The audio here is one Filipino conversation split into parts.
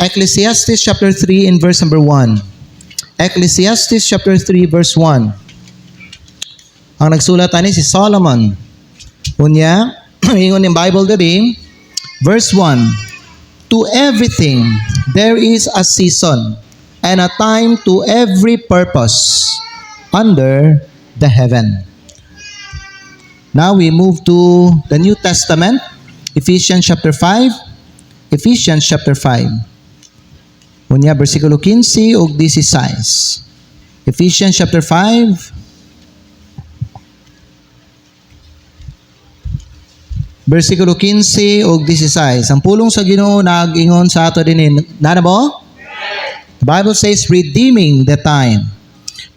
Ecclesiastes chapter 3 in verse number 1. Ecclesiastes chapter 3 verse 1. Ang nagsulat ani si Solomon. Unya, ingon yung Bible diri, verse 1. To everything there is a season and a time to every purpose under the heaven. Now we move to the New Testament, Ephesians chapter 5. Ephesians chapter 5. Unya, versikulo 15 ug 16. Ephesians chapter 5. Versikulo 15 ug 16. Ang pulong sa Ginoo nag-ingon sa ato dinhi. Nana mo? The Bible says, redeeming the time,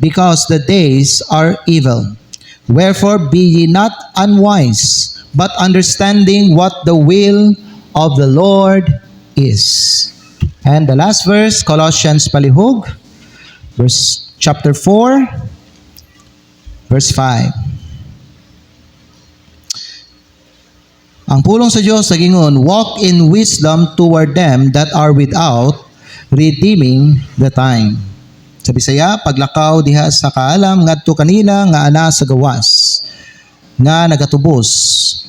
because the days are evil. Wherefore be ye not unwise, but understanding what the will of the Lord is. And the last verse, Colossians palihog, chapter 4, verse 5. Ang pulong sa Diyos sa gingon, walk in wisdom toward them that are without, redeeming the time. Sa Bisaya, paglakaw diha sa kaalam ngadto kanila nga ana sa gawas, nga nagatubos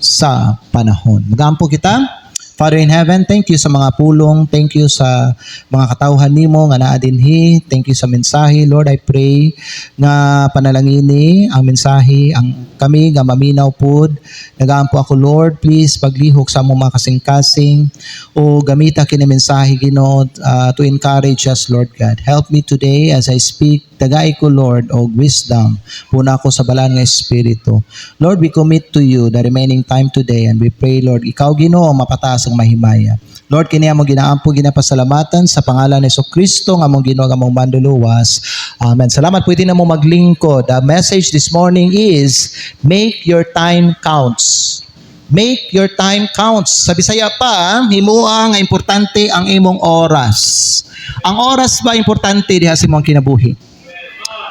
sa panahon. Magampo kita. Father in heaven, thank you sa mga pulong, thank you sa mga katawhan nimo nga naa dinhi, thank you sa mensahe. Lord, I pray nga panalangini ang mensahe, ang kami nga maminaw pod. Nagaampo ako, Lord, please paglihok sa among mga kasing-kasing o gamita kini mensahe Ginoo to encourage us, Lord God. Help me today as I speak. Dagay ko, Lord, o wisdom. Puna ko sa balan nga Espiritu. Lord, we commit to you the remaining time today and we pray, Lord, ikaw Ginoo ang mapataas ang mahimaya. Lord, kini among ginaampo ginapasalamatan sa pangalan ni Kristo nga among Ginoo nga among manduluwas. Amen. Salamat pwede na mo maglingkod. The message this morning is make your time counts. Make your time counts. Sa Bisaya pa, himuang nga importante ang imong oras. Ang oras ba importante diha sa imong kinabuhi?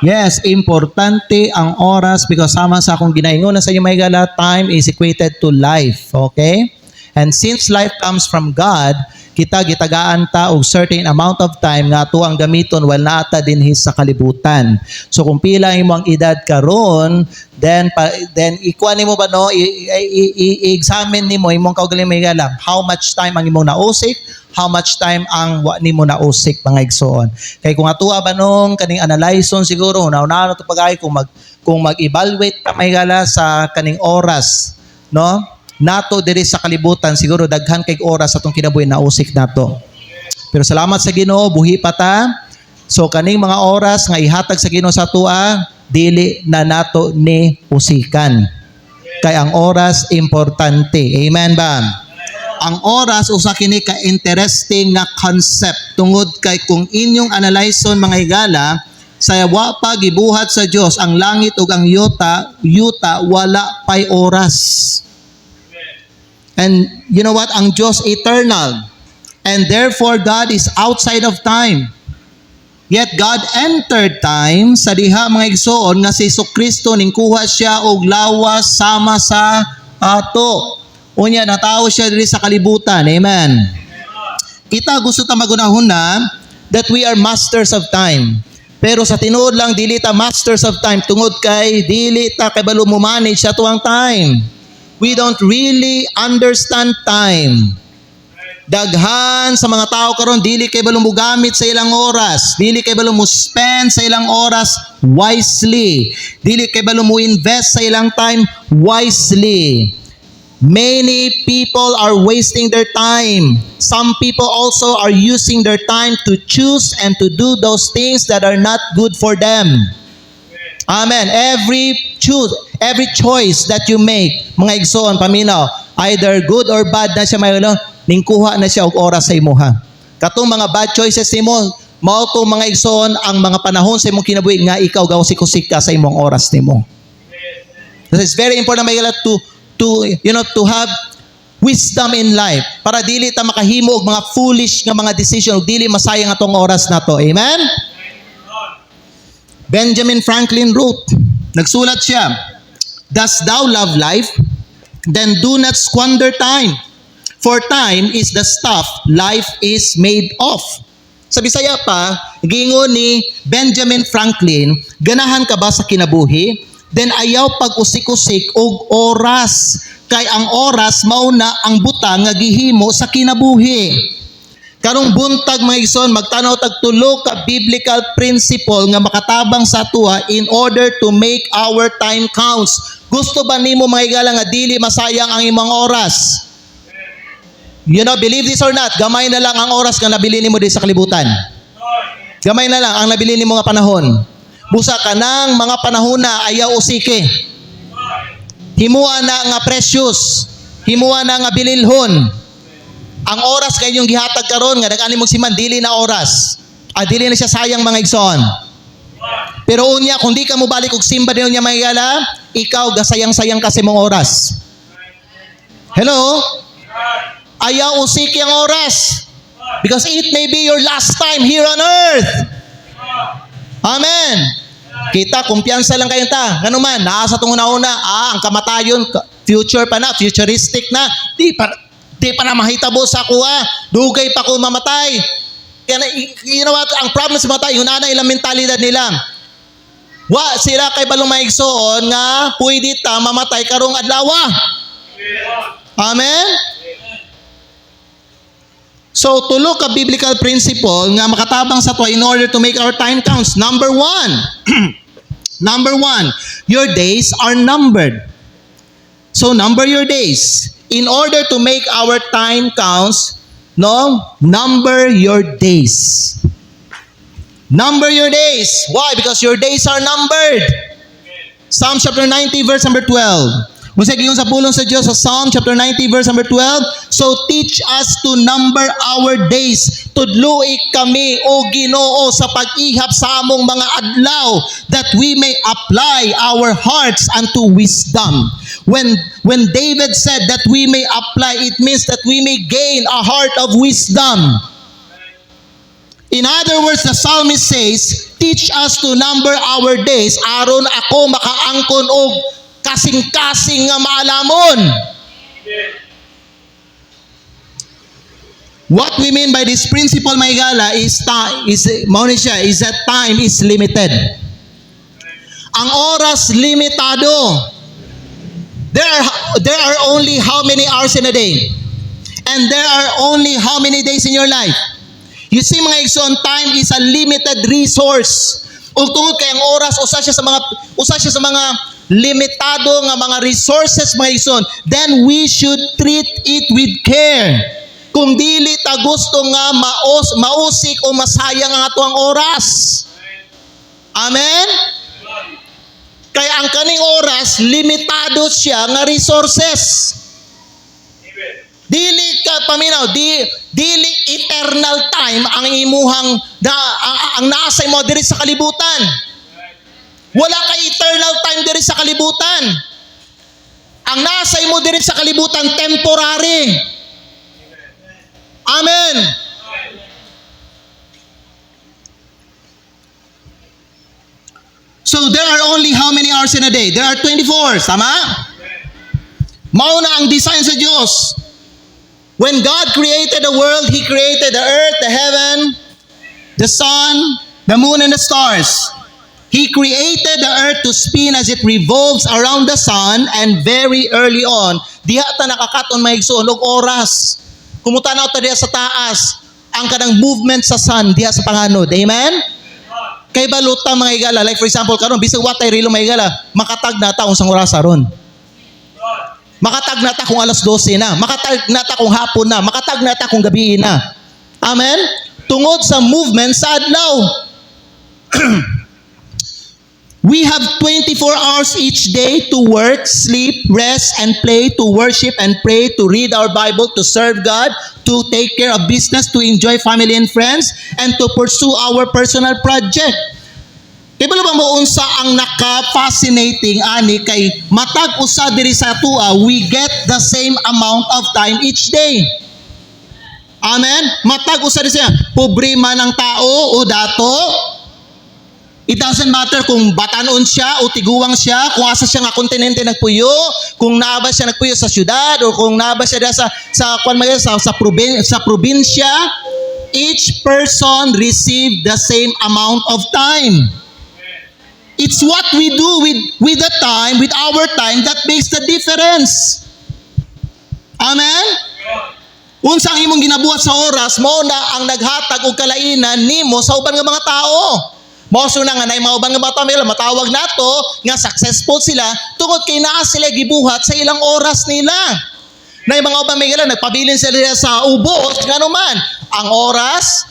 Yes, importante ang oras because sama sa akong ginaingon na sa inyo may gala, time is equated to life. Okay? And since life comes from God, kita gitagaan ta og certain amount of time nga ato ang gamiton while naata dinhi sa kalibutan. So kung pila imong edad karon, then ikuan nimo ba no, i-examine nimo imong kaugaling may gala, how much time ang imong nausik, how much time ang wa nimo nausik mga igsoon. Kay kung atuwa ba nung kaning analyson siguro una to pagay kung mag-evaluate ka may gala sa kaning oras, no? Nato diri sa kalibutan siguro daghan kay oras atong kinabuhi nausik nato. Pero salamat sa Ginoo buhi pa ta. So kaning mga oras nga ihatag sa Ginoo sa tua dili na nato ni usikan. Kay ang oras importante. Amen ba? Ang oras usa kini ka interesting nga concept tungod kay kung inyong analyson mga higala sa wa pa gibuhat sa Dios ang langit ug ang yuta wala pay oras. And you know what? Ang Diyos eternal. And therefore, God is outside of time. Yet God entered time sa diha mga igsoon nga si Kristo ningkuha siya og lawas sama sa ato. Unya natawo siya diri sa kalibutan. Amen. Kita gusto ta magunahuna that we are masters of time. Pero sa tinuod lang dili ta masters of time tungod kay dili ta kabalo mo manage sa tuang time. We don't really understand time. Daghan sa mga tao karon dili kay balong mogamit sa ilang oras, dili kay balong mo spend sa ilang oras wisely, dili kay balong mo invest sa ilang time wisely. Many people are wasting their time. Some people also are using their time to choose and to do those things that are not good for them. Amen. Every choice that you make, mga igsoon, paminaw, either good or bad na siya may ningkuha na siya og oras sa imuha. Katong mga bad choices nimo, mao to mga igsoon ang mga panahon sa imong kinabuhi nga ikaw gawsik-usik ka sa imong oras nimo. This is very important to have wisdom in life para dili ta makahimo og mga foolish nga mga decision ug dili masayang atong oras nato. Amen. Benjamin Franklin wrote, nagsulat siya, "Dost thou love life? Then do not squander time. For time is the stuff life is made of. Sa Bisaya pa, gingon ni Benjamin Franklin, ganahan ka ba sa kinabuhi? Then ayaw pag-usik-usik og oras. Kay ang oras mauna ang butang nga gihimo sa kinabuhi. Karong buntag mga igsoon, magtanaw tag tulo ka biblical principle nga makatabang sa tuwa in order to make our time counts. Gusto ba nimo mga igala nga dili masayang ang imong oras? You know, believe this or not, gamay na lang ang oras nga nabili nimo di sa kalibutan. Gamay na lang ang nabili nimo nga panahon. Busa ka ng mga panahon na ayaw usike. Himuan na nga precious. Himuan na nga bililhon. Ang oras kay yung gihatag karon nga nag-ani mong siman dili na oras. Dili na siya sayang mga igsoon. Pero unya kung di ka mo balik og simba din unya mga igala, ikaw gasayang-sayang kasi mong oras. Hello? Ayaw usiki ang oras. Because it may be your last time here on earth. Amen. Kita, kumpiyansa lang kayo ta. Ganun man, naasa itong una-una, ang kamatayon, future pa na, futuristic na. Di pa na mahitabo sa kuha. Dugay pa ko mamatay. Kaya, you know what, ang problem sa matay, yun na ilang mentalidad nila. Sila kay balong maigsoon nga, pwede ta mamatay karong adlawa. Amen? So, tulo ka biblical principle nga makatabang sa to in order to make our time counts. Number one, your days are numbered. So, number your days. In order to make our time counts, number your days. Number your days. Why? Because your days are numbered. Psalm chapter 90, verse number 12. Musig yung sa pulong sa Diyos sa Psalm chapter 90 verse number 12. So teach us to number our days. Tudluig kami o Ginoo sa pag-ihap sa among mga adlaw that we may apply our hearts unto wisdom. When David said that we may apply, it means that we may gain a heart of wisdom. In other words, the psalmist says, teach us to number our days aron ako makaangkon og kasing-kasing nga maalamon. What we mean by this principle, my gala, is that time is limited. Ang oras limitado. There are only how many hours in a day? And there are only how many days in your life? You see mga igsoon, time is a limited resource. Ug tungod kay ang oras usa siya sa mga limitado nga mga resources mga igsoon, then we should treat it with care. Kung dili ta gusto nga mausik o masayang ang ato ang oras. Amen? Kaya ang kaning oras limitado siya nga resources. Dili ka paminaw, dili eternal time ang imuhang ang nasa mo diri sa kalibutan. Wala kay eternal time diri sa kalibutan. Ang nasa mo diri sa kalibutan temporary. Amen. So there are only how many hours in a day? There are 24, tama? Mao na ang design sa Diyos. When God created the world, He created the earth, the heaven, the sun, the moon, and the stars. He created the earth to spin as it revolves around the sun, and very early on, diha ta nakakaton mga igsoon og oras. Kumutanaw ta diha sa taas, ang kanang movement sa sun diha sa panganod. Amen? Kay baluta mga igala, like for example karon bisag watay rilo mga igala, makatag na ta unsang oras aron. Makatag na ta kung alas 12 na, makatag na ta kung hapon na, makatag na ta kung gabi na. Amen? Tungod sa movement sa adlaw. We have 24 hours each day to work, sleep, rest, and play, to worship and pray, to read our Bible, to serve God, to take care of business, to enjoy family and friends, and to pursue our personal project. Kaya ba mo unsa ang naka-fascinating ani kay matag usa diri sa tua, we get the same amount of time each day. Amen? Matag usa diri siya, pobre man ang tao o dato, It doesn't matter kung batanon siya o tiguwang siya, kung asa siya nga kontinente nagpuyo, kung naaba siya nagpuyo sa syudad o kung naaba siya sa probinsya, each person receive the same amount of time. It's what we do with the time, with our time, that makes the difference. Amen? Unsang imong ginabuhat sa oras, mo na ang naghatag og kalainan nimo sa uban nga mga tao. Moso na nga na yung mga ubang nga mga tao, matawag nato nga successful sila tungod kay naa sila gibuhat sa ilang oras nila. Na yung mga ubang mga nagpabilin sila sa ubos, nga naman, ang oras,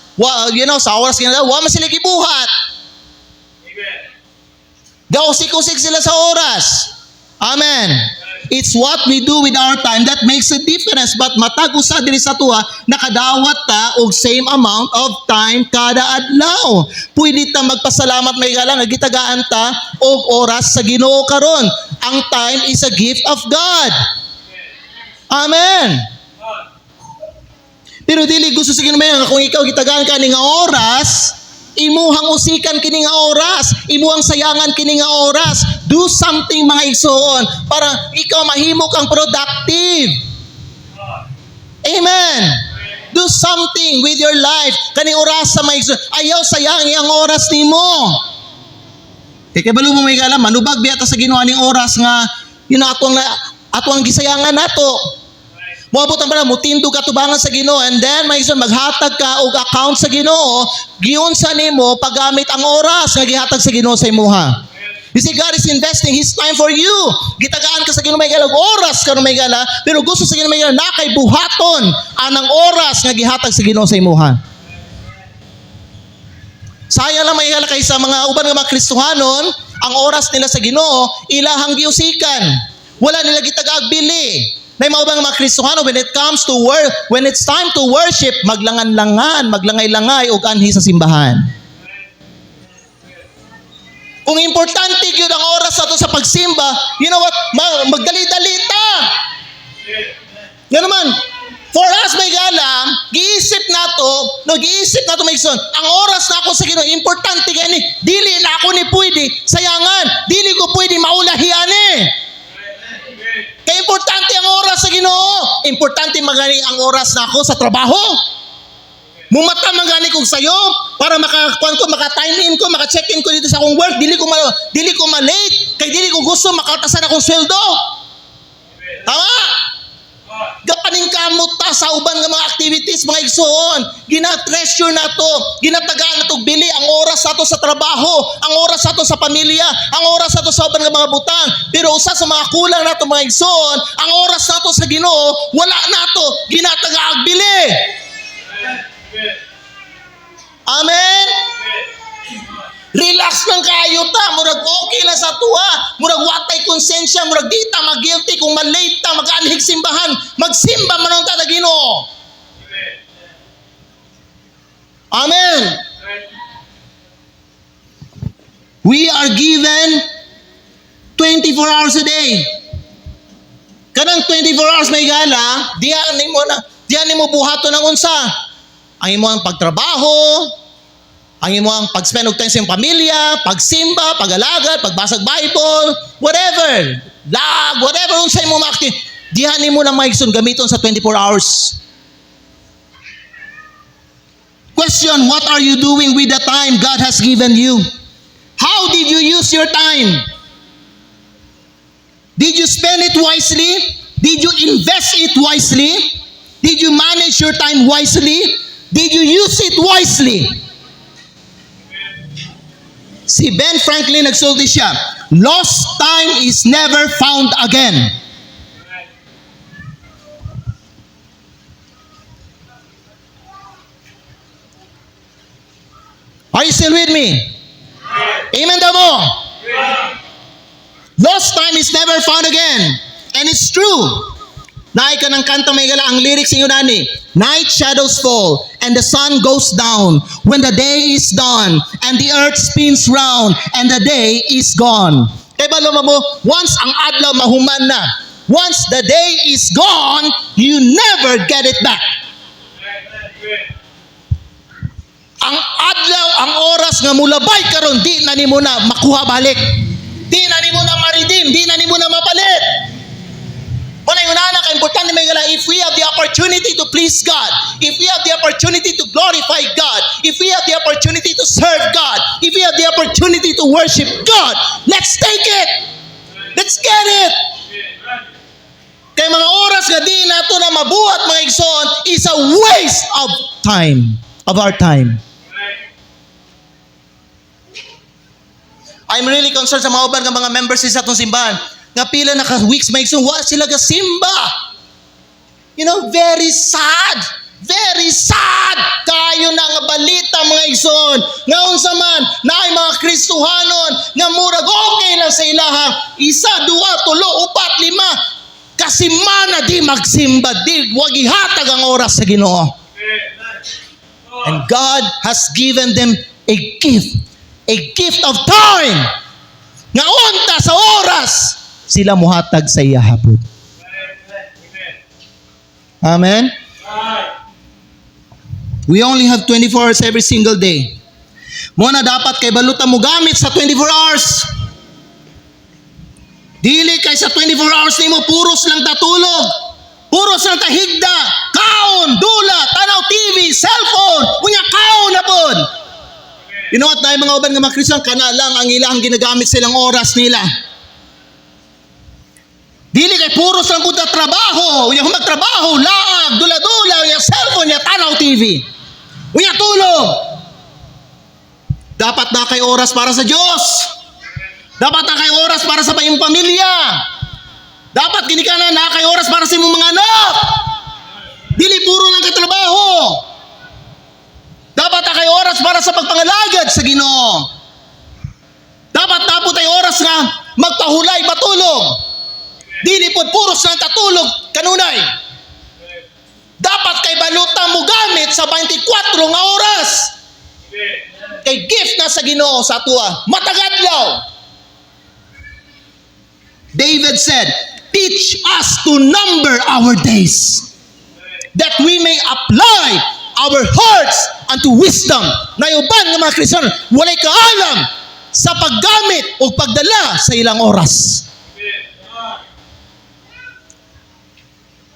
sa oras kinala, wa man sila gibuhat. Gausik-usik sila sa oras. Amen. It's what we do with our time that makes a difference. But matag usa diri sa tuwa, nakadawat ta og same amount of time kada adlaw. Pwede ta magpasalamat may galang nagitagaan ta og oras sa Ginoo karon. Ang time is a gift of God. Amen. Pero dili gusto sa Ginoo nga kung ikaw gitagaan ka ni nga oras, imuhang usikan kini nga oras, imuhang sayangan kini nga oras. Do something mga igsoon para ikaw mahimo kang productive. Amen. Do something with your life. Kaning oras sa mga igsoon, ayaw sayangi ang oras nimo. Kay kabalo mo may alam, manubag biya ta sa Ginoo ning oras nga atong gisayangan nato. Moabot ang pala, mutindo ka tubangan sa Ginoo, and then may isang maghatag ka og account sa Ginoo, giunsa nimo paggamit ang oras nga gihatag sa Ginoo sa imuha. You see, God is investing His time for you. Gitagaan ka sa Ginoo may galag oras ka may gala, pero gusto sa Ginoo may gala nakay buhaton anang oras nga gihatag sa Ginoo sa imuha. Sayang lang may gala kay sa mga uban nga mga Kristohanon, ang oras nila sa Ginoo ilahang giusikan. Wala nila gitagaag bili. May mga mga Kristohano, when it's time to worship, maglangan-langan, maglangay-langay og anhi sa simbahan. Kung importante yun ang oras ato sa pagsimba, you know what? Magdali-dali ta. Yan naman, for us may galang, giisip nato may son, ang oras na ako sa Ginoo, importante gani, dili na ako ni pwede, sayangan, dili ko pwede maulahian Kaya importante ang oras sa Ginoo. Importante magani ang oras na ako sa trabaho. Mumata magani kog sayo para maka-time in ko, maka-check in ko dito sa akong work, dili ko ma-late, kay dili ko gusto makaltasan akong sweldo. Tama? Gapaning kamot ta sa uban nga mga activities, mga igsoon. Gina-treasure nato, ginatagaan nato bili ang oras nato sa trabaho, ang oras nato sa pamilya, ang oras nato sa uban nga mga butang. Pero usa sa mga kulang nato mga igsoon, ang oras nato sa Ginoo, wala nato ginatagaag bili. Amen. Relax lang kayo ta, murag okay na sa tuwa, murag watay konsensya, murag di ta mag-guilty kung malate ta, mag-anhig simbahan, magsimba manong ta Ginoo. Amen. We are given 24 hours a day. Kanang 24 hours may gala, diyan nimo buhaton ng unsa. Ang imo ang pagtrabaho, ang imo ang pag-spend og time sa iyong pamilya, pagsimba, pag-alagad, pagbasag Bible, whatever. Whatever unsa imo makti. Dihan nimo na maigsoon gamiton sa 24 hours. Question, what are you doing with the time God has given you? How did you use your time? Did you spend it wisely? Did you invest it wisely? Did you manage your time wisely? Did you use it wisely? Si Ben Franklin nagsulti siya, lost time is never found again. Are you still with me? Amen daw mo? Lost time is never found again. And it's true. Naay ka ng kanta may gala, ang lyrics inyo nani, night shadows fall, and the sun goes down, when the day is done, and the earth spins round, and the day is gone. Kaya ba mo, once ang adlaw mahuman na, once the day is gone, you never get it back. Ang adlaw ang oras nga mulabay karon di na nimo na makuha balik. Di na nimo na ma-redeem, di na nimo na mapalit. Wala yung nana ka importante may gala, if we have the opportunity to please God, if we have the opportunity to glorify God, if we have the opportunity to serve God, if we have the opportunity to worship God, let's take it. Let's get it. Kaya mga oras nga di nato na mabuhat mga igsoon is a waste of time, of our time. I'm really concerned sa mga uban nga mga members sa atong simbahan nga pila na ka-weeks may igsoon wa sila gasimba. You know, very sad. Very sad kayo na nga balita mga igsoon. Nga unsa man naay mga Kristohanon nga murag okay lang sa ilaha. Isa, duwa, tulo, upat, lima. Kasi mana di magsimba, di wag ihatag ang oras sa Ginoo. And God has given them a gift of time. Nga unta sa oras sila muhatag sa iya hapon. Amen. We only have 24 hours every single day. Mo na dapat kay baluta mo gamit sa 24 hours. Dili kay sa 24 hours nimo puros lang tatulog. Puros lang tahigda, kaon, dula, tanaw TV, cellphone, unya kaon na pod. You know what, dahil mga uban nga mga Kristiyan, kana lang ang ilang ginagamit silang oras nila. Dili kay puros lang punta trabaho, unya magtrabaho, laag, dula-dula, unya cellphone, unya tanaw TV. Unya tulog. Dapat na kay oras para sa Diyos. Dapat na kay oras para sa iyong pamilya. Dapat gini ka na kay oras para sa imong mga anak. Dili puro lang kay trabaho. Dapat na kay oras para sa pagpangalagad sa Ginoo. Dapat na po tayo oras nga magpahulay, matulog. Dili po puros lang tatulog, kanunay. Dapat kay baluta mo gamit sa 24 nga oras. Kay gift na sa Ginoo sa atua. Matagadlaw. David said, teach us to number our days, that we may apply our hearts unto wisdom. Nayuban ng mga Kristiyan, walay kaalam sa paggamit o pagdala sa ilang oras.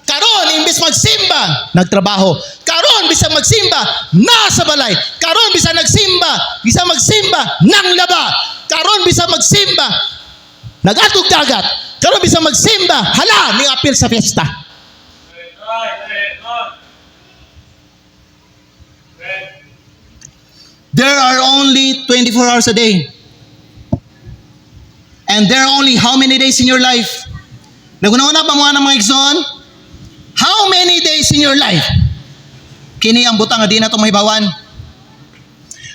Karon, imbis magsimba, nagtrabaho. Karon, bisa magsimba, nasa balay. Karon, bisa magsimba, nang laba. Karon, bisa magsimba, nagatog dagat. Karon, bisa magsimba, hala, may apil sa fiesta. There are only 24 hours a day. And there are only how many days in your life? Nagunahuna pa mga ng mga igsoon? How many days in your life? Kini ang butang nga di na ito mahibawan.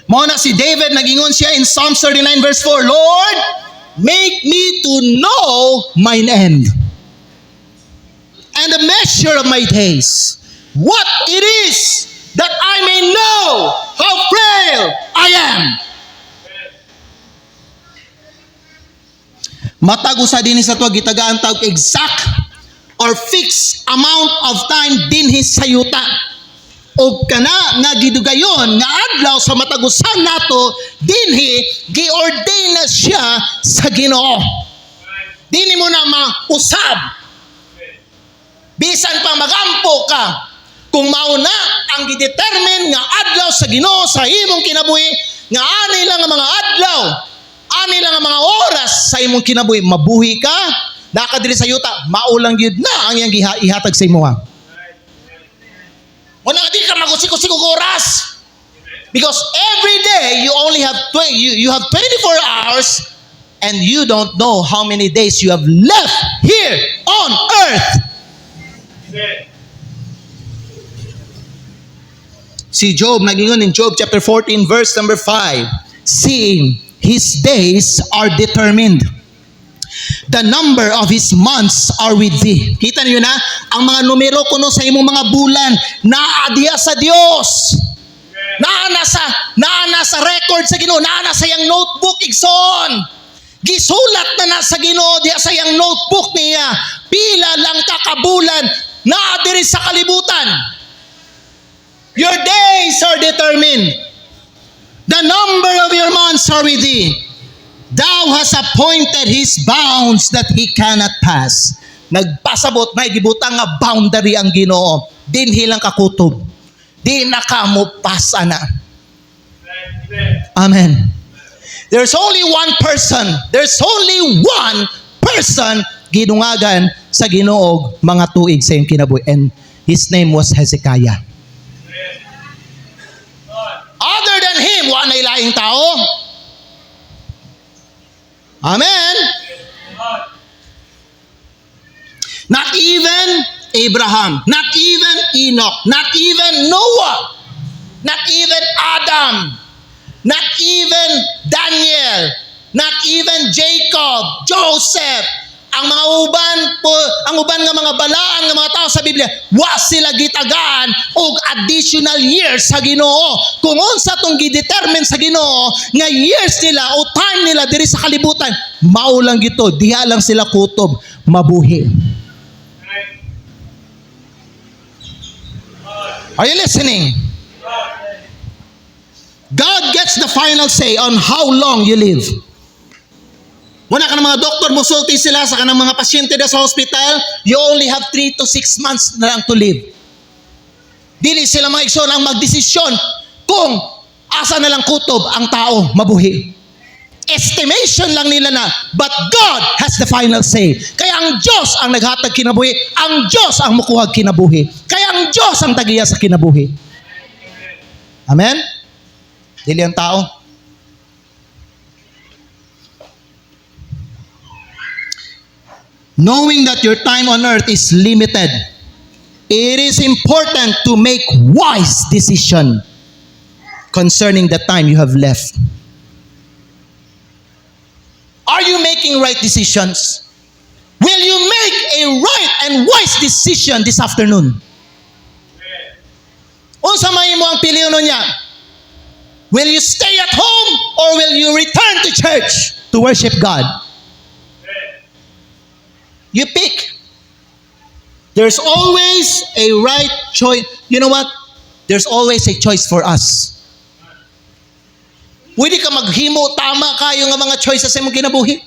Mao na si David, nagingon siya in Psalms 39 verse 4, Lord, make me to know mine end and the measure of my days. What it is that I may know how frail I am. Matag usa dinhi sa tuwa gitagaan tawag exact or fixed amount of time dinhi sa yuta. O kana nga gidugayon nga adlaw sa matagusan nato dinhi giordain na siya sa Ginoo. Dinhi mo na mausab. Bisan pa magampo ka, kung mauna ang gidetermine nga adlaw sa Ginoo sa imong kinabuhi, nga ani lang ang mga adlaw, ani lang ang mga oras sa imong kinabuhi, mabuhi ka, nakadiri sa yuta, maulang yun na ang iyang ihatag sa imo. Wala di ka magusik-usik og oras. Because every day you only have you have 24 hours and you don't know how many days you have left here on earth. Si Job, nagingon in Job chapter 14 verse number 5, seeing his days are determined, the number of his months are with thee. Kita niyo na, ang mga numero kuno sa imong mga bulan, naadiya sa Dios. Naa sa record sa Ginoo, naa sa yang notebook igsoon. Gisulat na sa Ginoo diya sa yang notebook niya. Pila lang kakabulan naa diri sa kalibutan. Your days are determined. The number of your months are with thee. Thou hast appointed his bounds that he cannot pass. Nagpasabot, may gibutang nga boundary ang Ginoo. Dinhi lang kakutob. Di na ka mo pasa na. Amen. There's only one person. There's only one person ginungagan sa Ginoo mga tuig sa iyong kinabuhi. And his name was Hezekiah. Other than him, wala na ilaing tao. Amen. Not even Abraham, not even Enoch, not even Noah, not even Adam, not even Daniel, not even Jacob, Joseph, ang mga uban po, ang uban nga mga balaan nga mga tao sa Biblia, wa sila gitagaan og additional years sa Ginoo. Kung unsa tong gidetermine sa Ginoo nga years nila o time nila diri sa kalibutan, mao lang gito, diha lang sila kutob mabuhi. Are you listening? God gets the final say on how long you live. Muna ka ng mga doktor, musulti sila sa kanang mga pasyente na sa hospital, you only have 3 to 6 months na lang to live. Dili sila mga igsoon ang magdesisyon kung asa na lang kutob ang tao mabuhi. Estimation lang nila na, but God has the final say. Kaya ang Diyos ang naghatag kinabuhi, ang Diyos ang mukuhag kinabuhi. Kaya ang Diyos ang tagiya sa kinabuhi. Amen? Dili ang tao. Knowing that your time on earth is limited, it is important to make wise decision concerning the time you have left. Are you making right decisions? Will you make a right and wise decision this afternoon? Unsa may mo ang piliuno niya? Will you stay at home or will you return to church to worship God? You pick. There's always a right choice. You know what? There's always a choice for us. Pwede ka maghimo, tama kayo nga mga choices sa imong kinabuhi.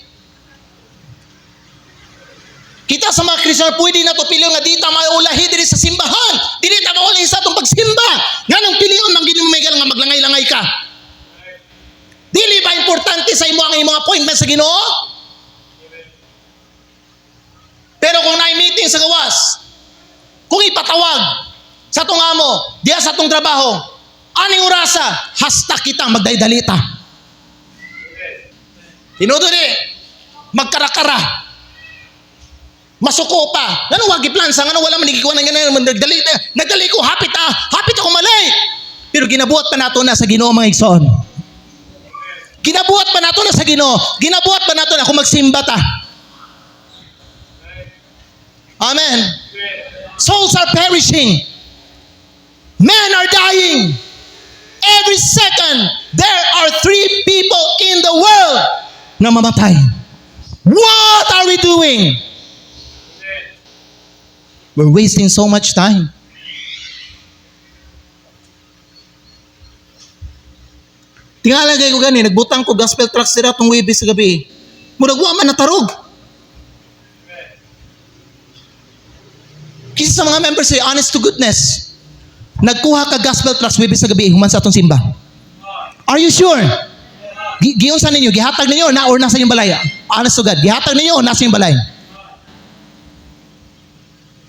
Kita sa mga Kristiyan, pwede na to piliyon nga dita maiulahi diri sa simbahan. Dili ta mauli sa itong pagsimba. Nganong piliyon mang gini may nga maglangay-langay ka. Dili ba importante sa imo ang imong appointment sa Ginoo? Pero kung na-meeting sa gawas, kung ipatawag sa itong amo, diya sa itong trabaho, aning orasa, hasta kita magdaydalita. Tinudo ni, magkarakara. Masuko pa. Ganun wagi plansa, ganun wala manigikuan ng ganun, nagdali ko, hapit ako malay. Pero ginabuhat pa nato na sa Ginoo mga igsoon. Ginabuhat pa nato na sa Ginoo. Ginabuhat pa nato na kung magsimba ta. Amen. Souls are perishing. Men are dying. Every second, there are 3 people in the world na mamatay. What are we doing? We're wasting so much time. Tingalagay ko gani, nagbutang ko gospel tracts sila itong Webis sa gabi. Muragwa man natarog. Kisa sa mga members say, honest to goodness, nagkuha ka gospel tracts Webis sa gabi, human sa atong simba. Are you sure? Giyon sa ninyo, gihatag ninyo na or nasa inyong balay? Honest to God, gihatag ninyo o nasa inyong balay?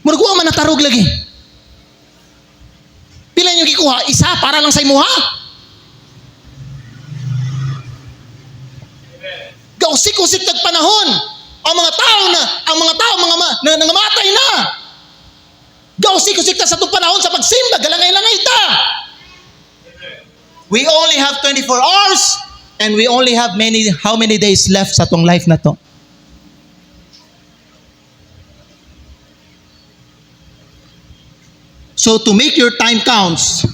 Muragwa man natarog lagi. Pila nyo gikuha? Isa para lang sa imuha? Gausik-usik nagpanahon. Ang mga tao nangamatay na. Gausik-usik ta sa itong panahon sa pagsimba, galangay-langay ta. We only have 24 hours and we only have how many days left sa itong life na to? So to make your time counts,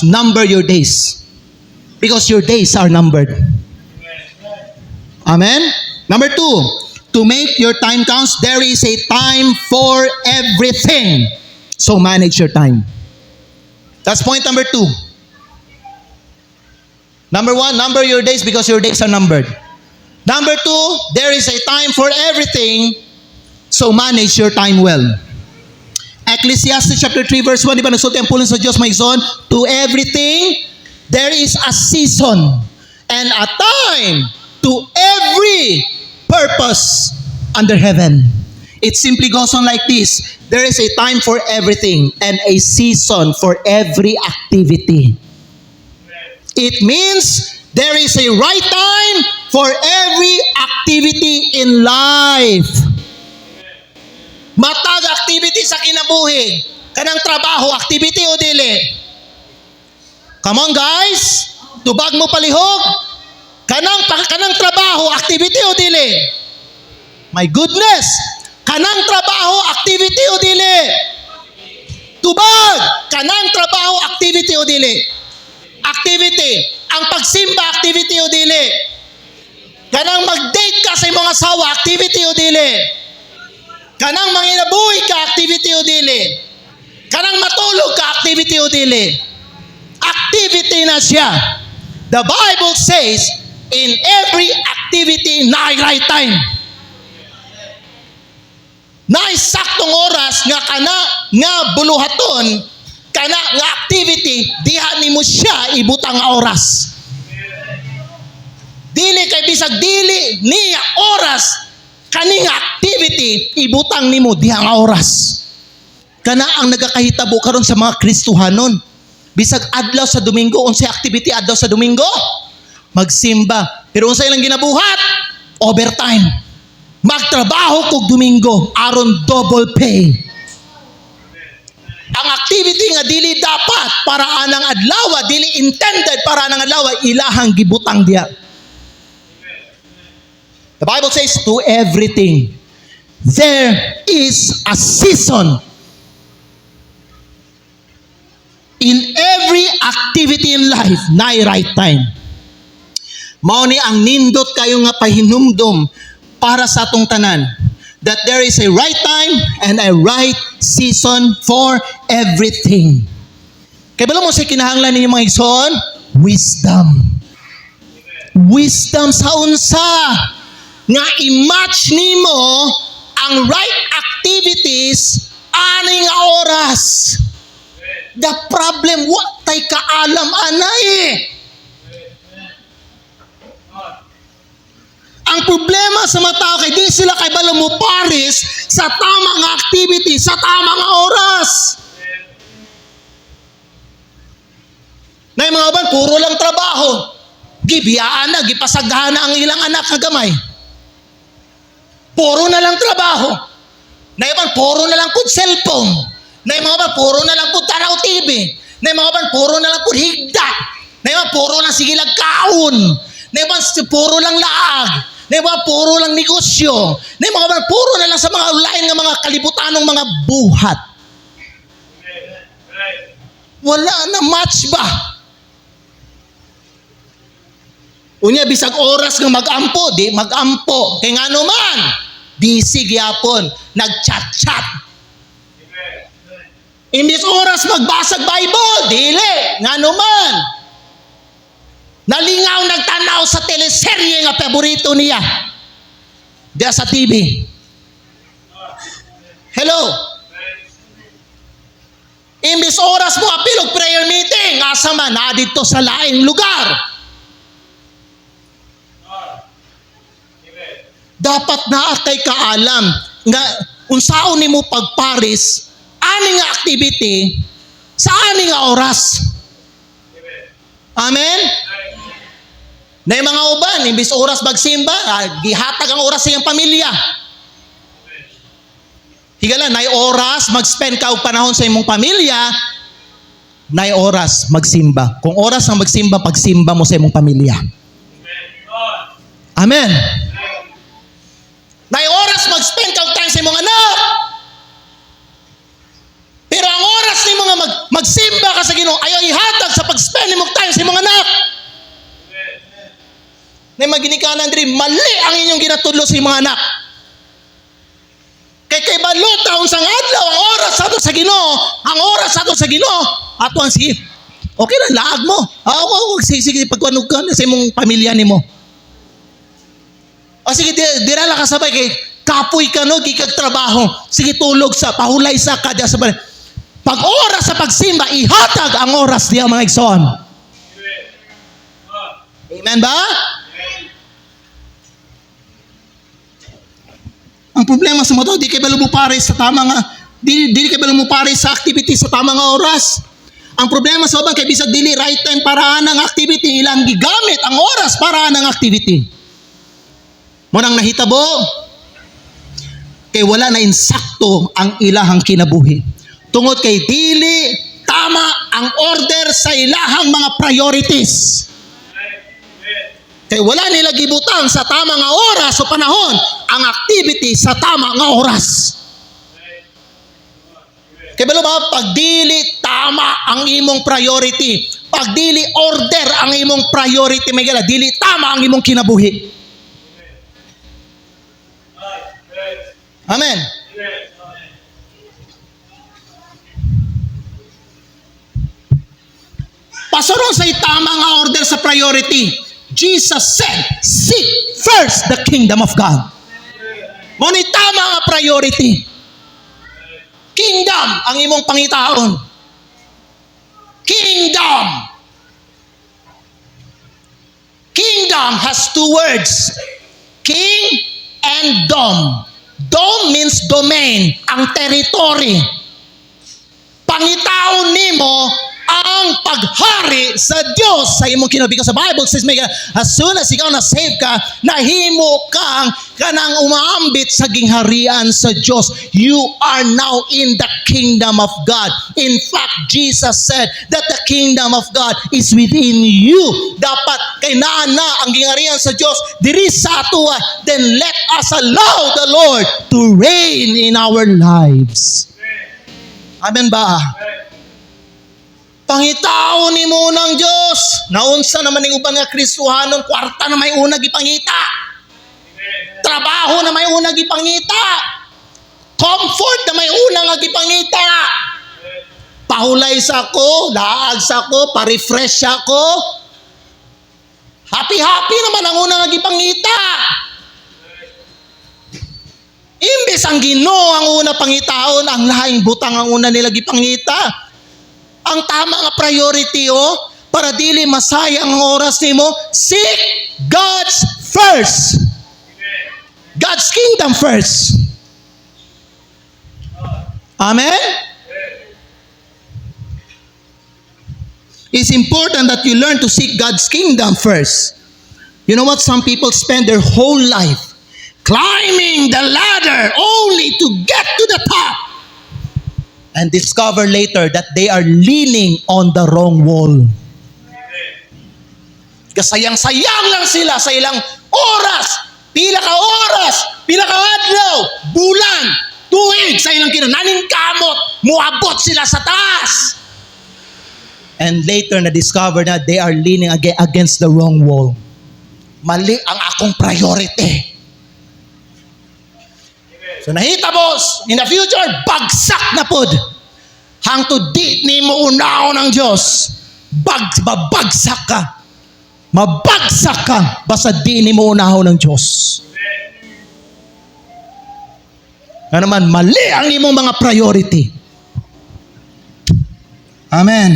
number your days. Because your days are numbered. Amen? Number 2, to make your time counts, there is a time for everything. So manage your time. That's point number 2. Number one, number your days because your days are numbered. Number two, there is a time for everything, so manage your time well. Ecclesiastes chapter 3 verse 1, di ba nagsulti ang pulong sa Diyos, may son, to everything, there is a season and a time to every purpose under heaven. It simply goes on like this. There is a time for everything and a season for every activity. It means there is a right time for every activity in life. Matag activity sa kinabuhi. Kanang trabaho, activity o dili? Come on guys. Tubag mo palihog. Kanang trabaho, activity o dili? My goodness. Kanang trabaho, activity o dili? Tubag. Kanang trabaho, activity o dili? Activity. Ang pagsimba, activity o dili? Kanang mag-date ka sa imong asawa, activity o dili? Kanang manginabuhi ka, activity o dili? Kanang matulog ka, activity o dili? Activity na siya. The Bible says, in every activity, na right time. Na saktong oras nga kana nga buluhaton, kana nga activity, diha nimo siya ibutang oras. Dili kay bisag dili niya oras, kaning activity ibutang nimo diha nga oras. Kana ang nagakahitabo karon sa mga Kristohanon. Bisag adlaw sa Domingo, unsay activity adlaw sa Domingo? Magsimba. Pero unsay ilang ginabuhat? Overtime. Magtrabaho kog Domingo aron double pay. Ang activity nga dili dapat para anang adlaw, dili intended para anang adlaw, ilahang gibutang diya. The Bible says, to everything, there is a season. In every activity in life, na right time. Mao ni ang nindot kayo nga pahinumdom para sa atong tanan. That there is a right time and a right season for everything. Kaya bala mo sa kinahanglan ninyo mga igsoon? Wisdom. Wisdom sa unsa nga i-match nimo ang right activities ani nga oras. The problem, what tay kaalam anay. Ang problema sa mga tao kay di sila kay bala mo pares sa tama nga activity, sa tama nga oras. Na mga uban, puro lang trabaho. Gibiyaan na, gipasaghan na ang ilang anak na gamay. Puro na lang trabaho. Na iban, puro na lang pud cellphone. Na mga uban, puro na lang pud tanaw TV. Na mga uban, puro na lang pud higda. Na iban, puro lang sigilag kaon. Na iban, puro lang laag. Na iban, puro lang negosyo. Na mga uban, puro na lang sa mga lain nga mga kalibutanong mga buhat. Wala na match ba? Unya bisag oras nga mag-ampo, di mag-ampo. Kay nga naman, busy gyapon, nag-chat-chat. Imbis oras magbasag Bible, dili, nga naman. Nalingaw nagtanaw sa teleserye nga paborito niya. Diya sa TV. Hello? Imbis oras mo apilog prayer meeting, asa man, na dito sa laing lugar. Dapat naatay kaalam nga unsaon nimo pagparis ani nga activity sa ani nga oras. Amen? Na mga uban, imbis oras magsimba, gihatag ang oras sa iyang pamilya. Higala, nay oras mag-spend ka og panahon sa imong pamilya, nay oras magsimba. Kung oras ang magsimba, pagsimba mo sa imong pamilya. Amen? Nay oras mag-spend ka og time sa imong anak. Pero ang oras ni mga magsimba ka sa Ginoo ayaw ihatag sa pag-spend nimo time sa imong anak. Nay maginikanan diri mali ang inyong ginatudlo sa imong anak. Kay balot taon sang adlaw ang oras ato sa Ginoo, ang oras ato sa Ginoo ato ang sige Okay lang, laag mo. Sige, pagkuanog ka sa imong pamilya ni mo. O sige, dira lang kasabay kay kapoy ka no, gikag trabaho. Sige, tulog sa, pahulay sa kadya sa balay. Pag oras sa pagsimba, ihatag ang oras niya mga igsoon. Amen ba? Ang problema sa mga to, di kayo ba lumupare sa tama nga, di kayo ba lumupare sa activity sa tama nga oras? Ang problema sa ubang kay bisag dili right time para ng activity, ilang gigamit ang oras para ng activity. Munang nahitabo, kay wala na insakto ang ilahang kinabuhi. Tungod kay dili tama ang order sa ilahang mga priorities. Kay wala nila gibutang sa tama nga oras o panahon ang activity sa tama nga oras. Kay balo ba, pag dili tama ang imong priority, pag dili order ang imong priority, may gala, dili tama ang imong kinabuhi. Amen. Pasoro sa tama nga order sa priority. Jesus said, seek first the kingdom of God. Muna tama nga priority. Kingdom ang imong pangitaon. Kingdom. Kingdom has two words. King and dom. Dom means domain, ang territory. Pangitaon nimo ang paghari sa Diyos sa imong kinabuhi. Because the Bible says, as soon as ikaw na-save ka, nahimo kang kanang umaambit sa gingharian sa Diyos. You are now in the kingdom of God. In fact, Jesus said that the kingdom of God is within you. Dapat kay naa ang gingharian sa Diyos diri sa atua. Then let us allow the Lord to reign in our lives. Amen ba? Pangitaon ni mo ng Diyos. Naunsa naman ng uban nga Kristohanon, kwarta na may unag ipangita. Trabaho na may unag ipangita. Comfort na may unang ipangita. Pahulay sa ko, laag sa ko, pa-refresh ako. Happy-happy naman ang unang ipangita. Imbes ang Ginoo ang una pangitaon, ang lahing butang ang una nila gipangita. Ang tama nga priority para dili masayang ang oras nimo, seek God's first. God's kingdom first. Amen? It's important that you learn to seek God's kingdom first. You know what? Some people spend their whole life climbing the ladder only to get to the top. And discover later that they are leaning on the wrong wall. Kasayang-sayang lang sila sa ilang oras, pila ka oras, pila ka adlaw, bulan, tuig sa ilang kinananing kamot, muabot sila sa taas. And later na-discover na they are leaning against the wrong wall. Mali ang akong priority. So nahita boss, in the future, bagsak na pod. Hangtod di ni mo unaw ng Diyos. Babagsak ka. Mabagsak ka basta di ni mo unaw ng Diyos. Ano naman, mali ang imong mga priority. Amen.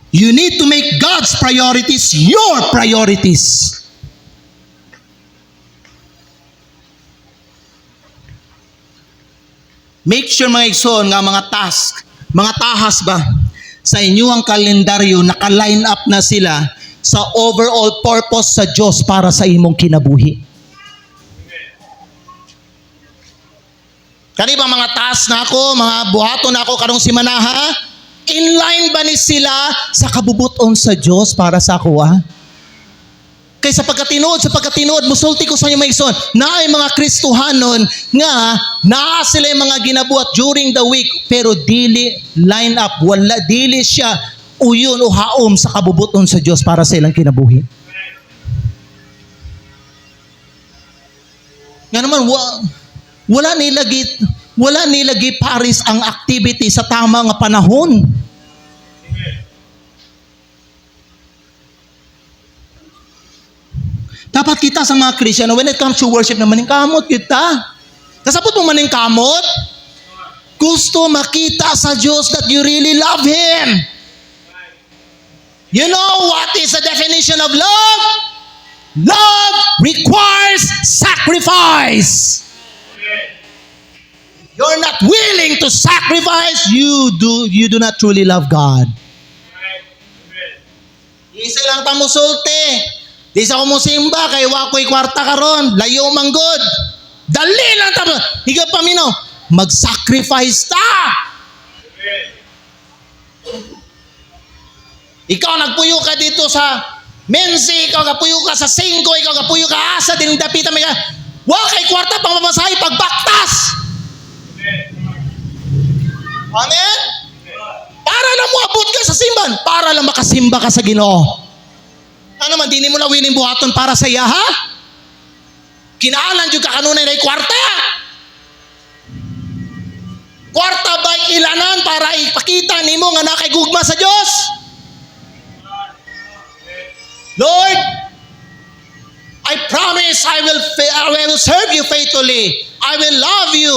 You need to make God's priorities your priorities. Make sure mga igsoon nga mga task, mga tahas ba, sa inyong kalendaryo naka-line up na sila sa overall purpose sa Diyos para sa imong kinabuhi. Kani ba mga task na ako, mga buhaton na ako karong simanaha? Inline ba ni sila sa kabubuton sa Diyos para sa ako Kay sa pagkatinuod, musulti ko sa inyo mga igsoon, na ay mga Kristohanon nga, naa sila yung mga ginabuhat during the week, pero dili line up, wala, dili siya uyon o haom sa kabubuton sa Diyos para sa ilang kinabuhi. Nga naman, wala nilagi paris ang activity sa tama nga panahon. Dapat kita sa mga Christian, when it comes to worship naman, yung kamot kita. Kasapot mo man yung kamot, gusto makita sa Diyos that you really love Him. You know what is the definition of love? Love requires sacrifice. You're not willing to sacrifice, you do not truly love God. Isa lang tamusulti. Di sa kumusimba, kay wako'y kwarta karon, layo manggod. Dali lang tamo. Higa paminaw, mag-sacrifice ta. Ikaw nagpuyo ka dito sa Mensi, ikaw kapuyo ka sa Singko, ikaw kapuyo ka asa, din dapita may ka. Wakay kwarta pang mamasahe pagbaktas. Amen? Para lang mo abot ka sa simban, para lang makasimba ka sa Ginoo. Ano man, di mo na willing buhaton para sa iya, ha? Kinaalan yung kakanunay na kwarta. Kwarta ba'y ilanan para ipakita ni mo nga nakigugma sa Diyos? Lord, I promise I will serve you faithfully. I will love you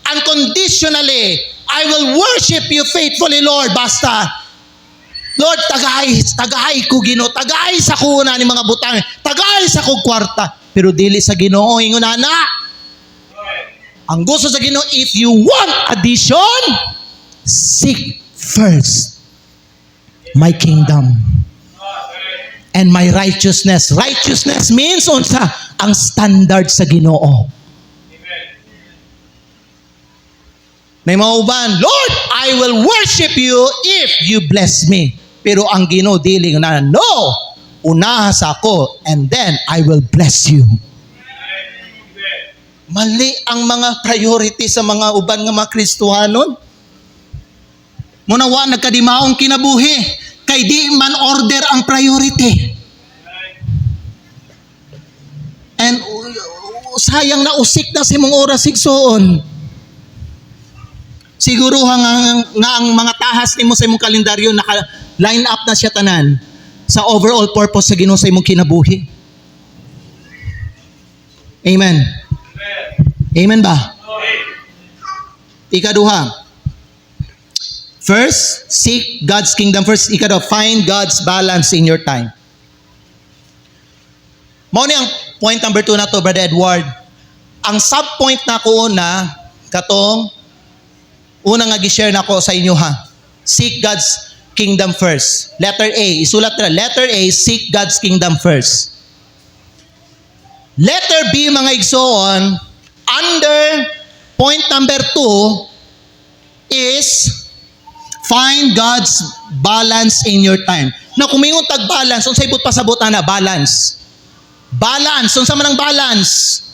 unconditionally. I will worship you faithfully, Lord. Basta, Lord, tagay ko Ginoo, tagay sa kuna ni mga butang, tagay sa kong kwarta. Pero dili sa Ginoo, ingon na. Ang gusto sa Ginoo, if you want addition, seek first my kingdom and my righteousness. Righteousness means unsa ang standard sa Ginoo. May mauban, Lord, I will worship you if you bless me. Pero ang Ginoo dili na, no, unaha sa ako and then I will bless you. Mali ang mga priority sa mga uban nga mga Kristohanon. Munawa nagkadimaong kinabuhi kay di man order ang priority. And sayang na usik na si mong oras sigsoon. Siguro nga ang mga tahas nimo sa imong kalendaryo naka-line up na siya tanan sa overall purpose sa Ginoo sa imong kinabuhi. Amen. Amen ba? Ikaduha. First, seek God's kingdom first. Ikaduha, find God's balance in your time. Mao ni ang point number 2 na to, Brother Edward. Ang sub-point na ko na katong unang nga gi-share na ko sa inyo, ha. Seek God's kingdom first. Letter A. Isulat na. Letter A, seek God's kingdom first. Letter B, mga igsoon, under point number 2 is find God's balance in your time. Na kumingon tag balance, unsay but pasabot na balance. Balance, unsa man ang balance?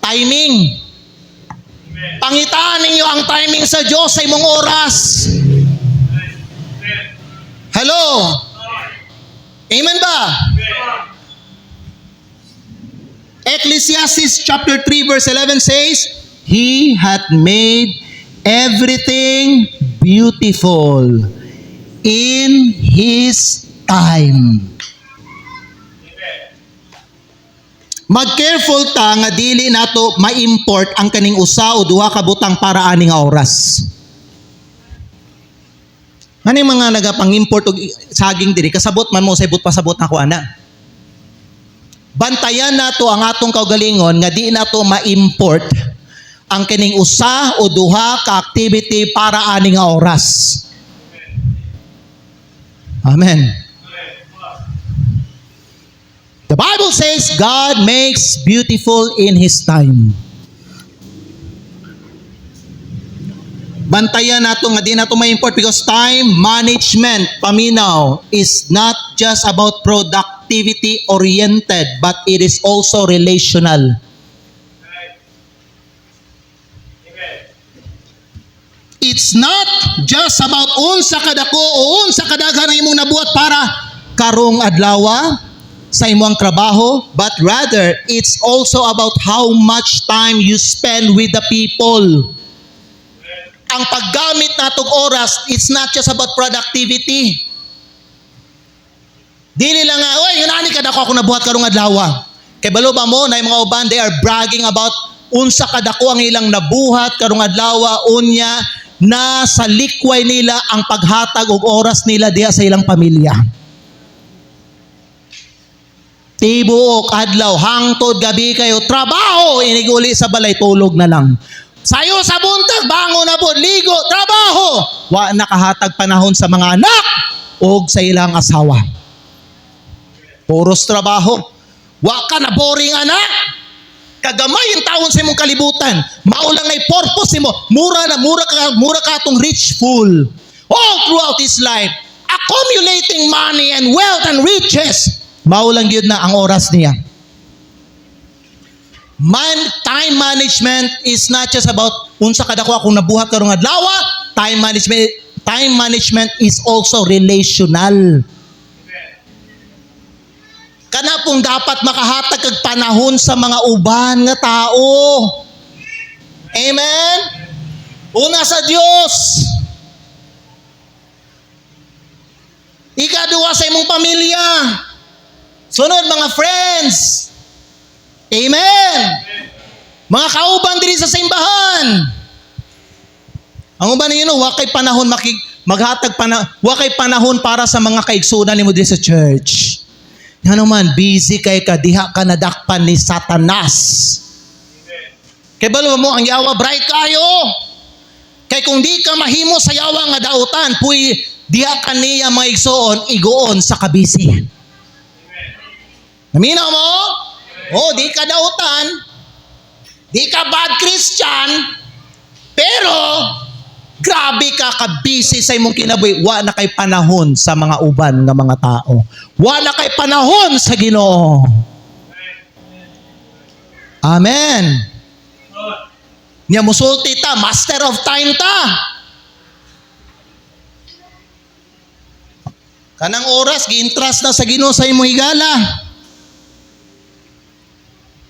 Timing. Pangitaan ninyo ang timing sa Diyos sa imong oras. Hello? Amen ba? Ecclesiastes chapter 3 verse 11 says, He hath made everything beautiful in His time. Mag-careful ta nga dili nato ma-import ang kaning usa o duha ka butang para ani nga oras. Ngani mga nagapang-import og saging diri kasabot man mo sa ibot pasabot nako ana. Bantayan nato ang atong kaugalingon nga di nato ma-import ang kaning usa o duha ka activity para ani nga oras. Amen. The Bible says God makes beautiful in His time. Bantayan nato nga di nato ma-import because time management, paminaw, is not just about productivity oriented but it is also relational. It's not just about unsa kadako o unsa kadaghan ang imong nabuhat para karong adlaw sa imong trabaho, but rather it's also about how much time you spend with the people. Ang paggamit natong oras, it's not just about productivity. Dili lang nga, oy, yun ani kada ko nabuhat karong adlaw. Kay balo ba mo na yung mga uban, they are bragging about unsa kadako ang ilang nabuhat karong adlaw unya na sa likway nila ang paghatag og oras nila diha sa ilang pamilya. Tibuok adlaw hangtod gabi kayo trabaho, iniguli sa balay tulog na lang. Sayo sa buntag bangon na po, ligo, trabaho. Wa nakahatag panahon sa mga anak o sa ilang asawa. Puros trabaho. Wa ka na boring anak. Kagamay yung taon sa imong kalibutan. Maulang ay purpose mo. Mura ka atong rich fool. All throughout his life, accumulating money and wealth and riches. Maulang yun na ang oras niya. Time management is not just about unsa kadako akong nabuhat karong adlaw. Time management is also relational. Kana pong dapat makahatag kag panahon sa mga uban nga tao. Amen? Una sa Dios. Ikaduwa sa imong pamilya. Sunod mga friends. Amen. Mga kauban diri sa simbahan. Ang uban ninyo wa kay panahon wa kay panahon para sa mga kaigsunan nimo diri sa church. Yan naman, busy kay ka, diha ka nadakpan ni Satanas. Kay balo mo, ang yawa bright kayo. Kay kung di ka mahimo sa yawa nga dautan, puy, diha ka niya mga igoon sa kabisi. Naminaw mo? Oh, di ka dautan, di ka bad Christian, pero grabe ka kabisi sa imong kinabuhi. Wa na kay panahon sa mga uban nga mga tao. Wa na kay panahon sa Ginoo. Amen. Nya musulti ta, master of time ta. Kanang oras giintras na sa Ginoo sa imong higala.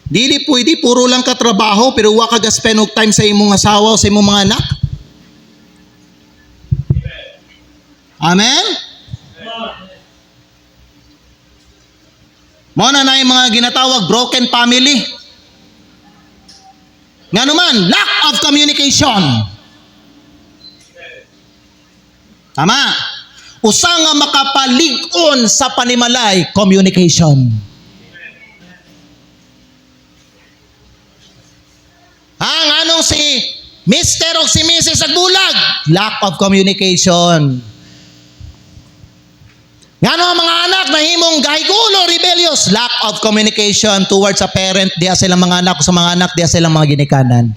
Dili pwede puro lang ka trabaho pero wa ka ga-spend og time sa imong asawa o sa imong mga anak. Amen? Mo na yung mga ginatawag broken family. Nga naman, lack of communication. Tama. Usa nga makapalig-on sa panimalay, communication. Ang anong si Mr. o si Mrs. Agbulag? Lack of communication. Nga no, mga anak na himong gaigulo, rebellious, lack of communication towards a parent, diya silang mga anak, sa mga anak, diya silang mga ginikanan.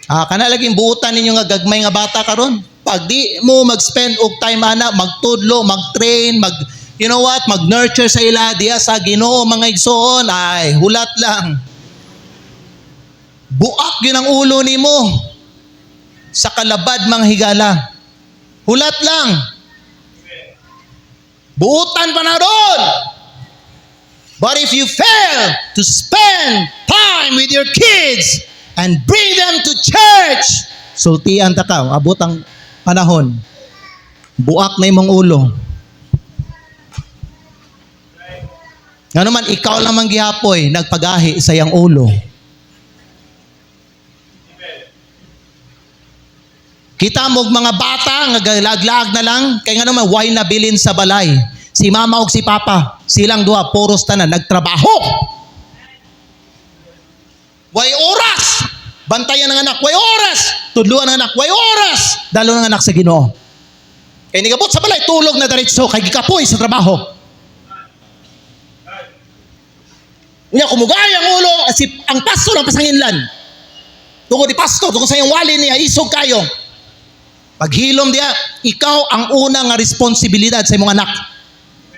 Kana laging buutan ninyo nga gagmay nga bata karon. Pag di mo mag-spend og time anak, magtudlo, mag-train, mag-nurture sa ila, diya sa Ginoo mga igsoon, ay, hulat lang. Buak yun ang ulo nimo sa kalabad mga higala. Hulat lang. Buutan pa na doon. But if you fail to spend time with your kids and bring them to church, sultian ta ka, abot ang panahon. Buak na imong ulo. Nga naman, ikaw lamang gihapoy, nagpagahi sa iyang ulo. Kita mo mga bata nga galaglag na lang kay nga naman why nabilin sa balay. Si mama ug si papa, silang duha puros tanan nagtrabaho. Way oras. Bantayan ng anak, way oras. Tudluan ng anak, way oras. Dalo ng anak sa Ginoo. Kay nigabot sa balay tulog na diretso kay gikapoy sa trabaho. Unya kumugay ang ulo ang pastor ang pasanginlan. Tungod di pastor, tungod sa iyong wali niya isog kayo. Paghilom diya, ikaw ang una nga responsibilidad sa imong anak.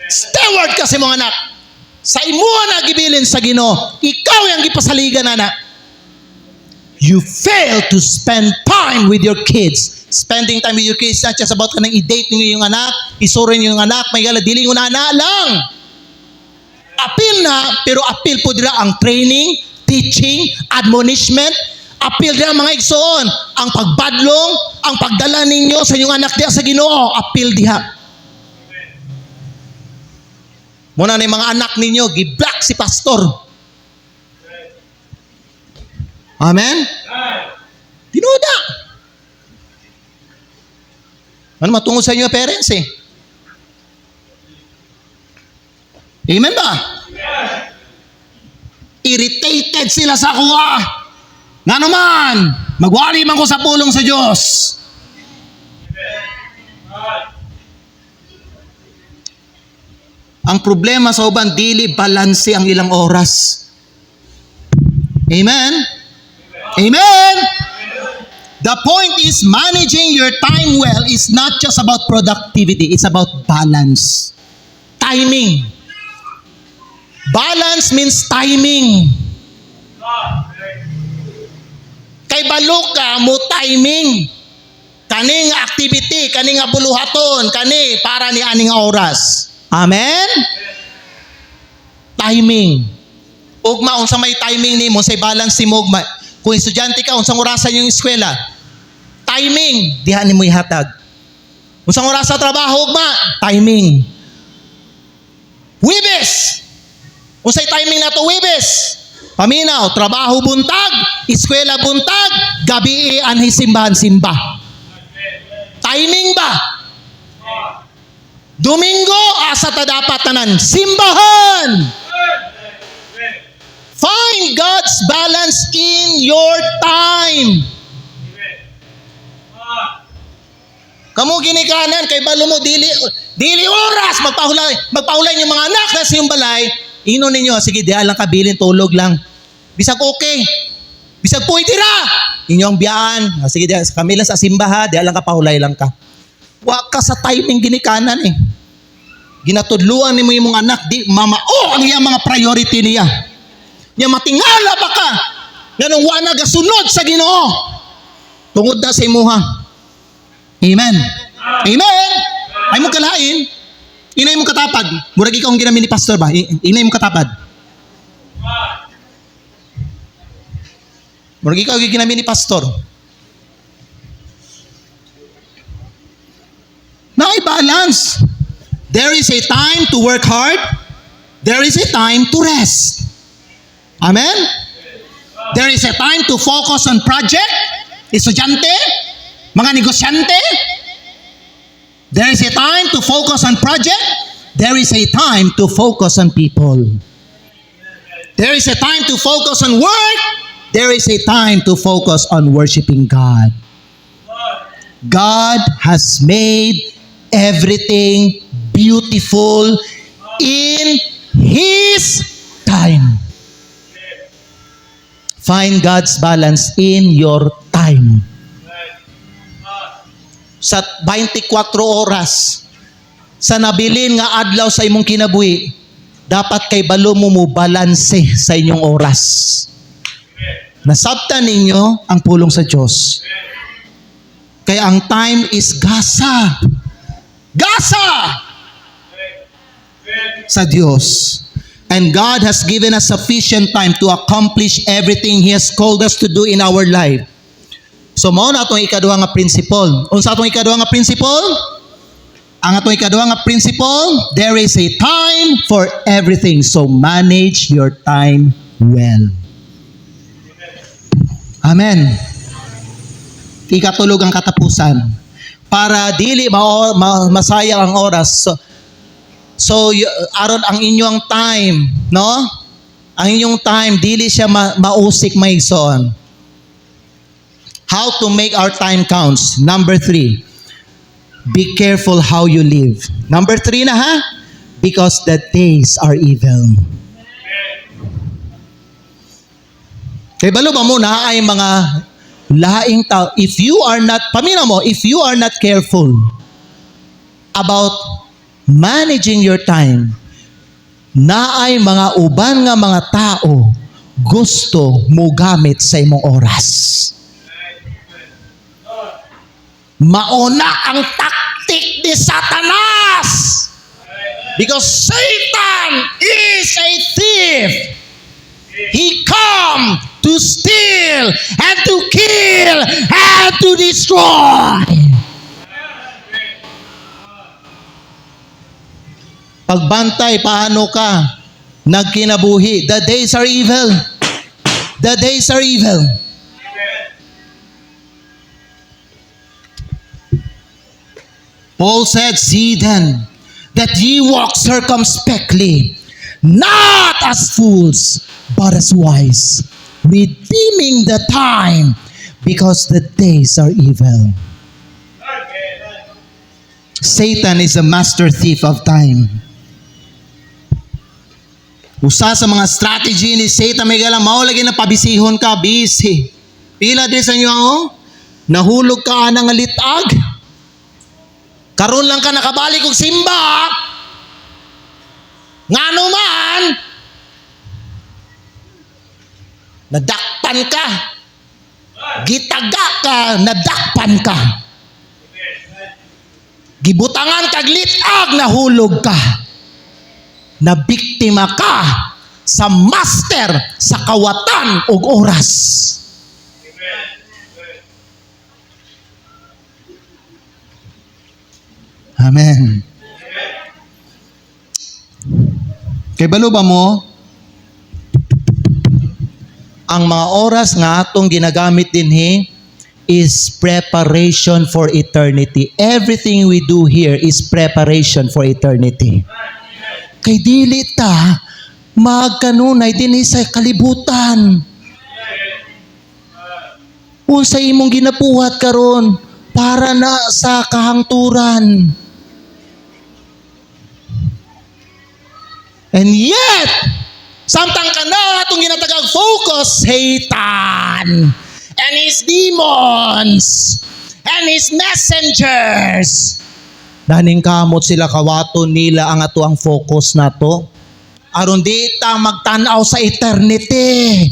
Steward ka sa imong anak. Sa imo na gibilin sa Ginoo, ikaw yang gipasaligan ana. You fail to spend time with your kids. Spending time with your kids not just about kanang i-date ninyo yung anak, isurin yung anak, may gala diling una lang. Appeal na, pero appeal po dira ang training, teaching, admonishment. Appeal diha mga igsoon, ang pagbadlong, ang pagdala ninyo sa inyong anak diha sa Ginoo, appeal diha. Muna na yung mga anak ninyo, gi-block si pastor. Amen? Tinuda. Ano matungkol sa inyo parents eh? Amen ba? Irritated sila sa kuha. Nga naman, magwali man ko sa pulong sa Diyos. Ang problema sa uban, dili balanse ang ilang oras. Amen? Amen? The point is, managing your time well is not just about productivity, it's about balance. Timing. Balance means timing. Kay balok ka mo timing. Kani nga activity, kani nga buluhaton, kani para ni aning oras. Amen? Timing. Ugma, unsa may timing nimo, say balance si ugma. Kung estudyante ka, unsang orasan yung eskwela? Timing, diha nimo ihatag. Unsang oras sa trabaho, ugma? Timing. Wibes! Unsay timing na to, Wibes? Paminaw, trabaho buntag, eskwela buntag, gabi anhi simbahan-simba. Timing ba? Domingo, asa ta dapat tanan? Simbahan! Find God's balance in your time. Kamu ginikanan kay balo mo dili oras magpahulay yung mga anak na sa iyong balay. Ino ninyo, sige, di lang kabilin, tulog lang. Bisag okay. Bisag pwede ra. Inyong biyaan. Sige, kami lang sa simbaha, di lang kapahulay lang ka. Wa ka sa timing ginikanan eh. Ginatudluan ni mo yung mga anak, di mamao ang iyang mga priority niya. Niya matingala ba ka? Ganong wana gasunod sa Ginoo. Tungod na sa imuha. Amen. Amen. Ay mo kalain. Inay mo katapad. Murag ikaw ang ginamit ni pastor ba? Inay mo katapad. Murag ikaw ang ginamit ni pastor. Now, balance. There is a time to work hard. There is a time to rest. Amen? There is a time to focus on project. Estudyante, mga negosyante. There is a time to focus on project. There is a time to focus on people. There is a time to focus on work. There is a time to focus on worshiping God. God has made everything beautiful in His time. Find God's balance in your time. Sa 24 oras, sa nabilin nga adlaw sa imong kinabuhi, dapat kay balo mo balanse sa inyong oras. Nasabtan ninyo ang pulong sa Diyos. Kaya ang time is gasa. Gasa! Sa Diyos. And God has given us sufficient time to accomplish everything He has called us to do in our life. So, mao na itong ikaduha nga principle. Unsa itong ikaduha nga principle? Ang itong ikaduha nga principle, there is a time for everything. So, manage your time well. Amen. Ikatulog ang katapusan. Para dili masayang ang oras. So aron ang inyong time, no? Ang inyong time, dili siya mausik maigsoon. How to make our time counts. Number 3, be careful how you live. Number 3 na ha? Because the days are evil. Kaya balo ba muna ay mga laing tao, if you are not careful about managing your time, na ay mga uban nga mga tao gusto mo gamit sa imong oras. Mauna ang taktik ni Satanas. Because Satan is a thief. He come to steal and to kill and to destroy. pagbantay, paano ka nagkinabuhi. The days are evil. The days are evil. Paul said, see then, that ye walk circumspectly, not as fools, but as wise, redeeming the time, because the days are evil. Satan is a master thief of time. Usa sa mga strategy ni Satan, may galang maulagi na pabisihon ka, busy. Pila din sa inyo, nahulog ka ng litag. Karon lang ka nakabalik og simba. Ngano man, nadakpan ka. Gitaga ka, nadakpan ka. Gibutangan kag litag, nahulog ka. Nabiktima ka sa master sa kawatan ug oras. Amen. Kay balo ba mo, ang mga oras nga atong ginagamit dinhi is preparation for eternity. Everything we do here is preparation for eternity. Kay dili ta magkanunay dinhi sa kalibutan. Unsa imong ginabuhat karon para na sa kahangturan. And yet, samtang ka na itong ginatagag focus, Satan and his demons and his messengers. Daning kamot sila kawaton nila ang ato ang focus nato. Aron di ta magtanaw sa eternity.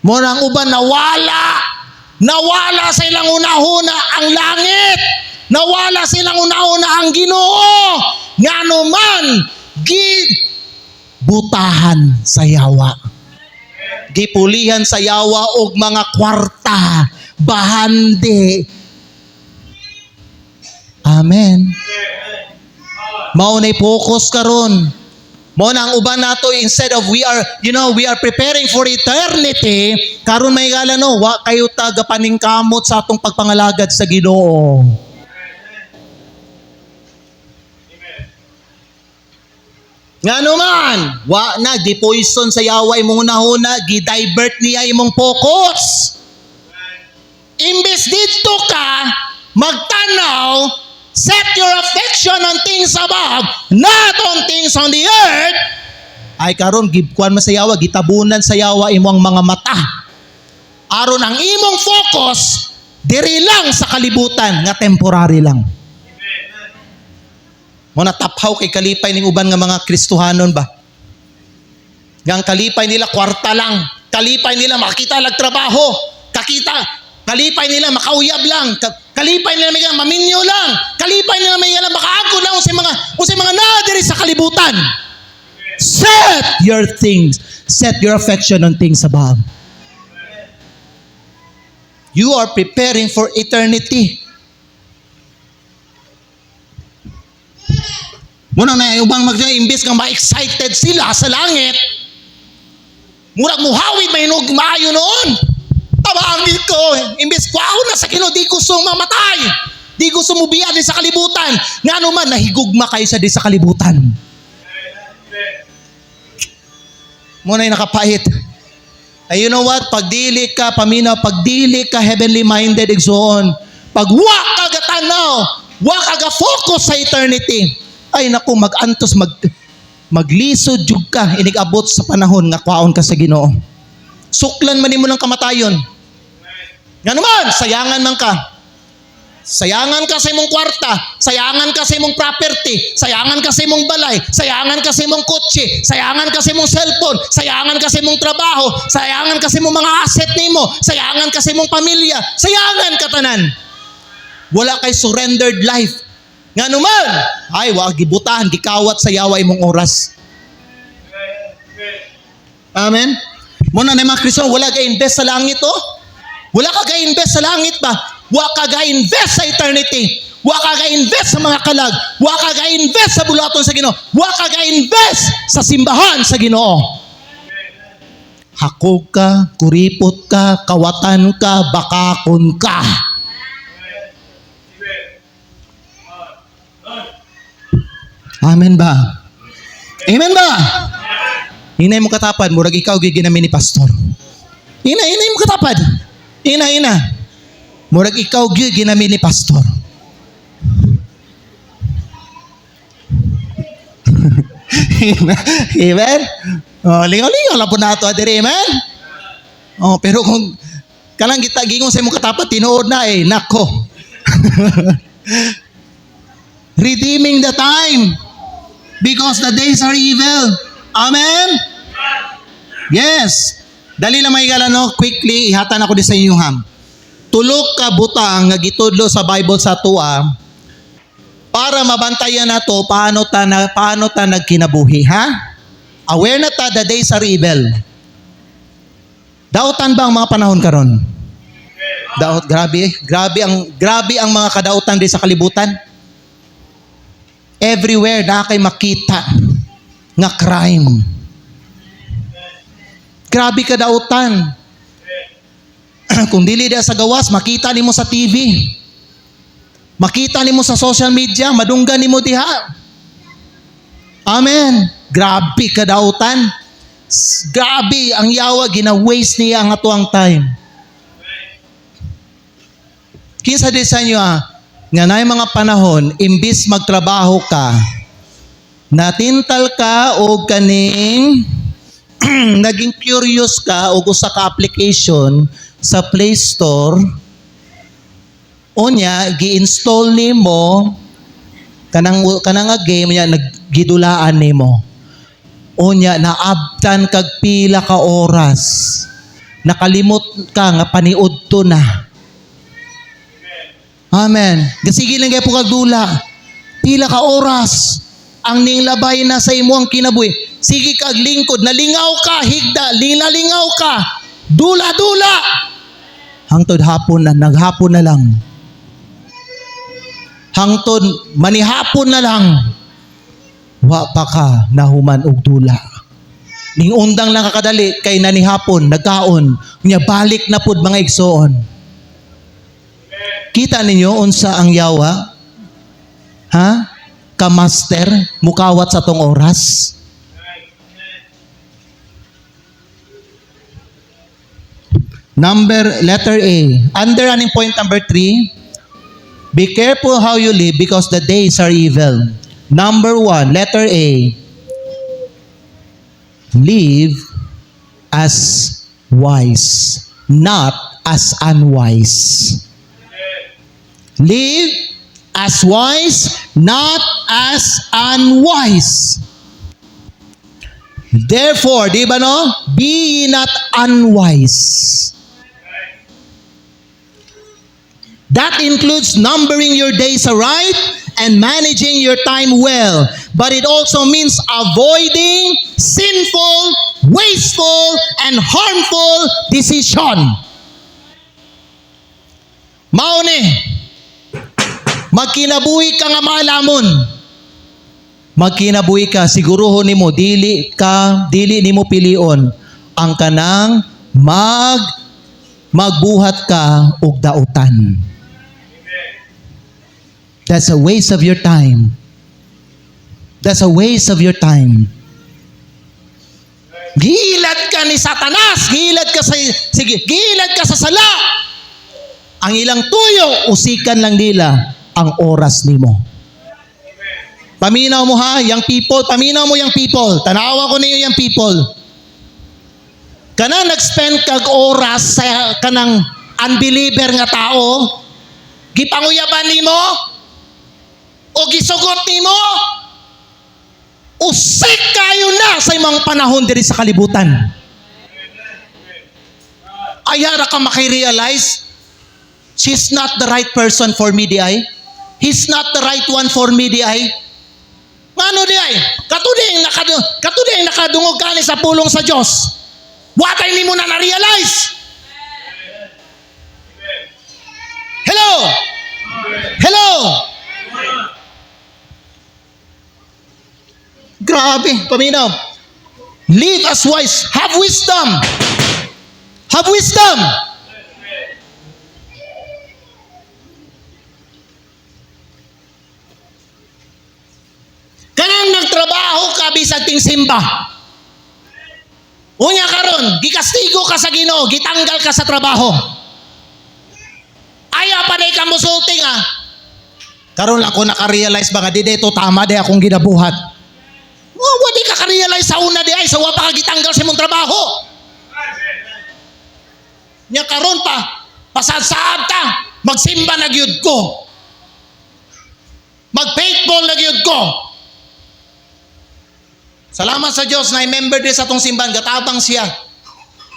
Morang uban nawala sa ilang unahuna ang langit. Nawala silang una-una ang Ginoo. Ngano man, gibutahan sa yawa. Gipulihan sa yawa og mga kwarta, bahande. Amen. Mao nay focus karon. Mao na ang uban nato, instead of we are preparing for eternity, karon may gala no, wa kayo taga paningkamot sa atong pagpangalagad sa Ginoo. Nga naman, wa na, di-poison sa yawa imong unahuna, gi-divert niya imong focus. Imbes dito ka, magtanaw, set your affection on things above, not on things on the earth. Ay karon gibkuan mo sa yawa, gitabunan sa yawa imong mga mata. Aron ang imong focus, diri lang sa kalibutan, nga temporary lang. Muna taphaw kay kalipay ning uban nga mga Kristohanon ba? Gang kalipay nila kwarta lang. Kalipay nila makita lag trabaho. Kalipay nila makauyab lang. Kalipay nila may maminyo lang. Kalipay nila may makaagod lang unsay mga nadiri sa kalibutan. Set your affection on things above. You are preparing for eternity. Muna na ubang imbes kang ma-excited sila sa langit, murag muhawid may hinog maayo noon. Tabangin ko, imbes kwaho na sa Ginoo, di gusto mamatay, di gusto mubiya din sa kalibutan. Nga naman, nahigugma kayo sa di sa kalibutan. Muna yung nakapait. Ay, you know what? Pagdili ka, paminaw, pagdili ka, heavenly minded, igsoon. Pag wak ka gatanaw, wak ka focus sa eternity. Ay naku, mag-antos, maglisod jud ka, inigabot sa panahon nga kwaon ka sa Ginoo. Suklan man nimo ng kamatayon. Nga naman, sayangan man ka. Sayangan ka sa imong kwarta, sayangan ka sa imong property, sayangan ka sa imong balay, sayangan ka sa imong kotse, sayangan ka sa imong cellphone, sayangan ka sa imong trabaho, sayangan ka sa imong mga asset nimo, sayangan ka sa imong pamilya, sayangan ka tanan. Wala kay surrendered life. Nga naman, ay wag gibutahan, gikawat sa yawa imong oras. Amen. Muna na mga Kristo, wala ka-invest sa langit, oh. Wala ka ga-invest sa langit ba? Wala ka ga-invest sa eternity. Wa ka ga-invest sa mga kalag. Wa ka ga-invest sa bulaton sa Ginoo. Wa ka ga-invest sa simbahan sa Ginoo. Hakog ka, kuripot ka, kawatan ka, bakakon ka. Amen ba? Amen ba? Inay mo katapad, murag ikaw giginamin ni pastor. Inay mo katapad. Ina. Murag ikaw giginamin ni pastor. Amen? Oh, lingaw-lingaw lang po na ito, adiri, amen? Oh, pero kung kanang kita gingon sa imong katapat, tinuod na nako. Redeeming the time because the days are evil. Amen? Yes. Dali lang may no? Quickly, ihatan ako di sa inyo ham. Tulog ka butang nga gitudlo sa Bible sa tua para mabantayan nato paano ta nagkinabuhi, ha? Aware na ta the days are evil. Dautan ba ang mga panahon karon? Daot, grabe ang mga kadautan di sa kalibutan. Everywhere na kay makita nga crime. Grabe kadautan. Kung dili dia sa gawas, makita nimo sa TV. Makita nimo sa social media, madunggan nimo diha. Amen. Grabe kadautan. Grabe ang yawa, gina-waste niya ang atuang time. Kinsa di sa inyo nga na mga panahon, imbis magtrabaho ka, natintal ka o kaning naging curious ka o gusto ka application sa Play Store, unya, gi-install nimo kanang nga game niya, naggidulaan nimo. Unya, naabtan kag pila ka oras. Nakalimot ka nga paniudto na. Amen. Sige lang kay po kag dula. Pila ka oras ang ninglabay na sa imo ang kinabuhi. Sige kag lingkod, nalingaw ka, higda, lingalingaw ka. Dula-dula. Hangtod hapon na, naghapon na lang. Hangtod manihapon na lang. Wa pa ka nahuman og dula. Ning undang lang kakadali kay nanihapon, nagkaon, nya balik na pud mga igsoon. Kita ninyo unsa ang yawa? Ha? Ka-master, mukawat sa tong oras. Letter A. Under running point number 3, be careful how you live because the days are evil. Number 1, letter A. Live as wise, not as unwise. Live as wise, not as unwise. Therefore, di ba no? Be not unwise. That includes numbering your days aright and managing your time well. But it also means avoiding sinful, wasteful, and harmful decision. Mauni, magkinabuhi ka nga maalamon. Magkinabuhi ka, siguruhon nimo dili nimo pilion ang kanang magbuhat ka og dautan. That's a waste of your time. That's a waste of your time. Gilad ka ni Satanas, gilad ka sa sala. Ang ilang tuyo, usikan lang nila ang oras nimo. Paminaw mo ha, young people, paminaw mo young people. Tanawa ko ninyo young people. Kana nag-spend kag oras sa kanang unbeliever nga tao, gipanguyaban nimo o gisugot nimo, usik kayo na sa imong panahon diri sa kalibutan. Ayara ka maki-realize, she's not the right person for me di ay. He's not the right one for me di ay. Ngano di ay? Katuding nakadungog ka ni sa pulong sa Dios. Watay nimo na na-realize. Hello? Hello? Grabe, paminaw. Live as wise. Have wisdom. Have wisdom. Kanang nagtrabaho ka bisag ting simba. Unya karon, gikastigo ka sa Ginoo, gitanggal ka sa trabaho. Ayaw pa day ka musulting ah. Karon lang ko naka-realize ba nga di ito tama di akong ginabuhat. Wadi ka ka-realize sa una di ay sa wa pa ka gitanggal sa imong trabaho. Nya karon pa pasad-saad ta, magsimba na gyud ko. Mag-faithful na gyud ko. Salamat sa Dios na member din sa atong simbahan, gatabang siya.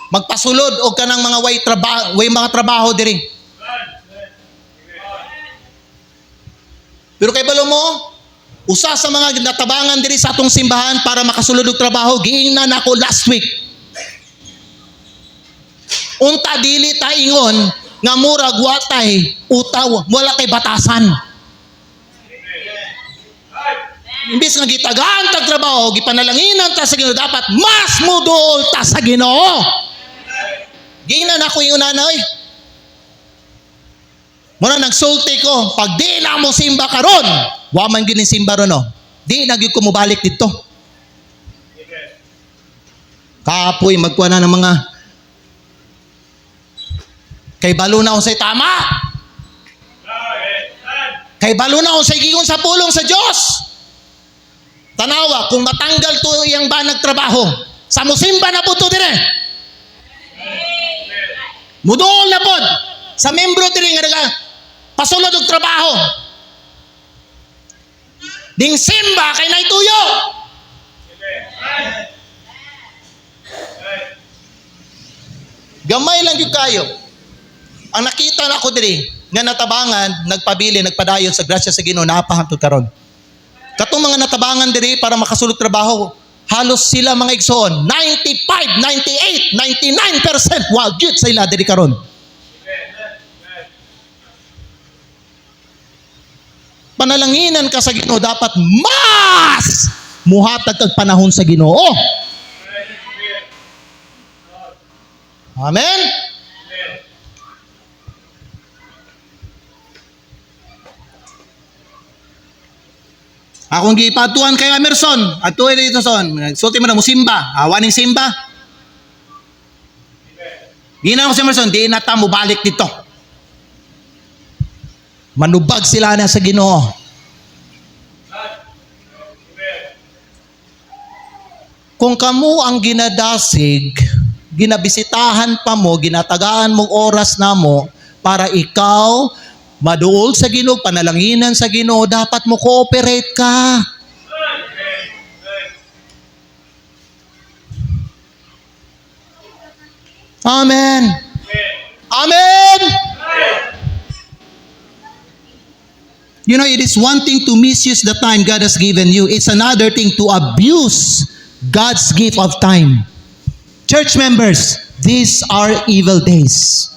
Magpasulod og kanang mga way mga trabaho diri. Pero kay balo mo, usa sa mga natabangan diri sa atong simbahan para makasulod og trabaho, giingnan nako last week. Unta dili ta ingon nga murag watay utaw, wala kay batasan. Imbis nga gitagaan tag trabaho, gipanalanginan ta sa Ginoo, dapat mas muduol ta sa Ginoo. Giingnan nako ingon nanay. Muna nagsulti ko, pag di na mo simba karon, wa man gyud ni simba ron no. Di na gyud ko mobalik dito. Kapoy magkuha na ng mga kay balo na unsay tama. Kay balo na unsay gigon sa pulong sa Dios. Tanawa kung matanggal to iyang banag trabaho, sa musimba na po to dire. Muduol na pod sa membro dire nga pasulod og trabaho. Ding simba kay naituyo. Gamay lang gyud kayo. Ang nakita na ko diri nga natabangan, nagpabili, nagpadayon sa grasya sa Ginoo, napahantod karon. Katong mga natabangan diri para makasulod trabaho, halos sila mga igsoon, 95, 98, 99% wa gyud sa ila diri karon. Panalanginan ka sa Ginoo, dapat mas muhatag kag panahon sa Ginoo. Amen. Akong gipatuan kay Emerson, atuoy dito son, sulti man mo simba, awaning simba. Gina ko si Emerson, di na ta mo balik dito. Manubag sila na sa Ginoo. Kung kamo ang ginadasig, ginabisitahan pa mo, ginatagaan mo oras na mo para ikaw maduol sa Ginoo, panalanginan sa Ginoo, dapat mo cooperate ka. Amen. Amen. You know, it is one thing to misuse the time God has given you. It's another thing to abuse God's gift of time. Church members, these are evil days.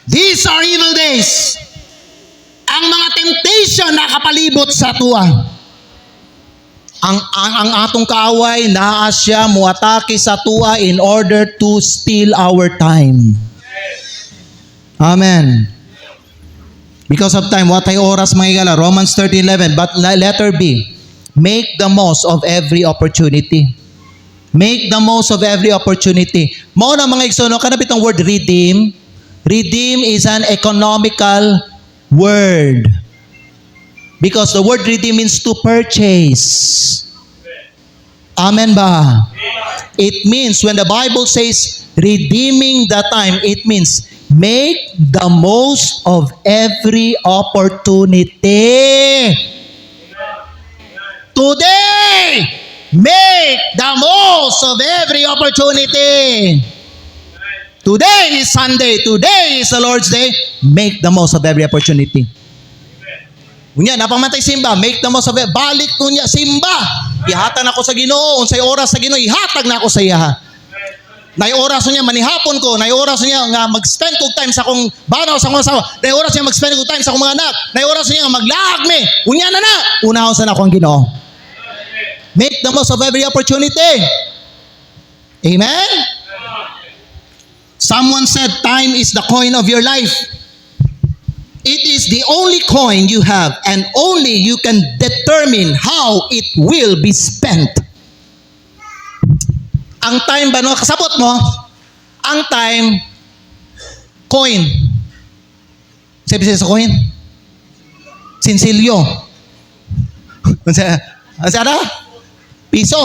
These are evil days. Ang mga temptation na kapalibot sa tuwa. Ang atong kaaway, naa siya muatake sa tuwa in order to steal our time. Amen. Because of time, watay oras mga igala. Romans 13:11. But letter B, make the most of every opportunity. Make the most of every opportunity. Mao na mga igsoon, kanapit ang word redeem. Redeem is an economical word. Because the word redeem means to purchase. Amen ba? It means, when the Bible says redeeming the time, it means make the most of every opportunity. Today, make the most of every opportunity. Today is Sunday. Today is the Lord's Day. Make the most of every opportunity. Unya, napamantay simba. Make the most of it. Balik ko niya, simba. Ihatag na ako sa Ginoo. Unsay oras sa Ginoo, ihatag na ako sa iya. Nay oras niya manihapon ko, nay oras niya nga mag-spend kog time sa akong banaw sa akong asawa, nay oras niya mag-spend kog time sa akong mga anak, nay oras niya nga maglaag me. Unya na na. Unahon sa nako ang Ginoo. Make the most of every opportunity. Amen? Someone said time is the coin of your life. It is the only coin you have and only you can determine how it will be spent. Ang time ba, no? Kasabot mo, ang time, coin. Sabi sa coin? Sinsilyo. Ano sa piso.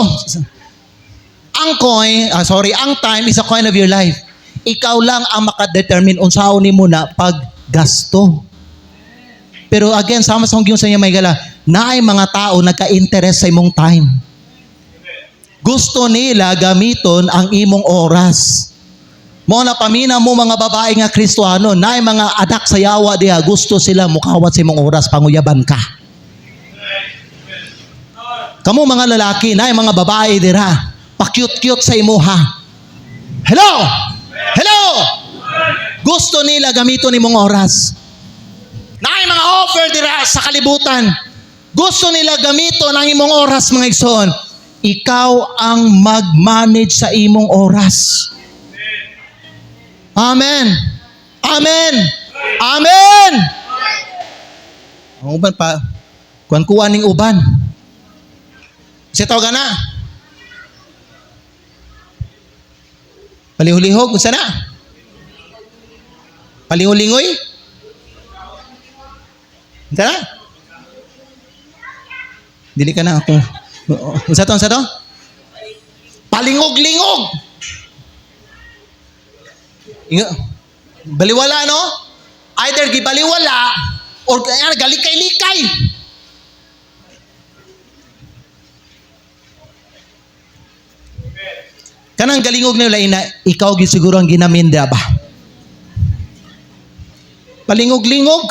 Ang time is a coin of your life. Ikaw lang ang makadetermine unsaon nimo na paggasto. Pero again, sama sa yung sa inyo may gala, naay mga tao nagka-interest sa imong time. Gusto nila gamiton ang imong oras. Mo na pamina mo mga babae nga Kristiyano, naay mga anak sa yawa diha, gusto sila mukawat sa imong oras, panguyaban ka. Kamo mga lalaki, naay mga babae dira, pa-cute-cute sa imuha. Hello! Hello! Gusto nila gamiton imong oras. Naay mga offer dira sa kalibutan. Gusto nila gamiton ang imong oras, mga igsoon. Ikaw ang mag-manage sa imong oras. Amen. Amen. Amen. Ang uban pa, kuwan-kuwan ning uban. Kasi tawagan na. Palihulihog, unsa na? Palihulingoy? Unsa na? Dili ka na ako. Unsa to? Palingog-lingog. Baliwala, no? Either gibaliwala or galikay-likay. Kanang galingog na ina, ikaw siguro ang ginaminda ba? Palingog-lingog.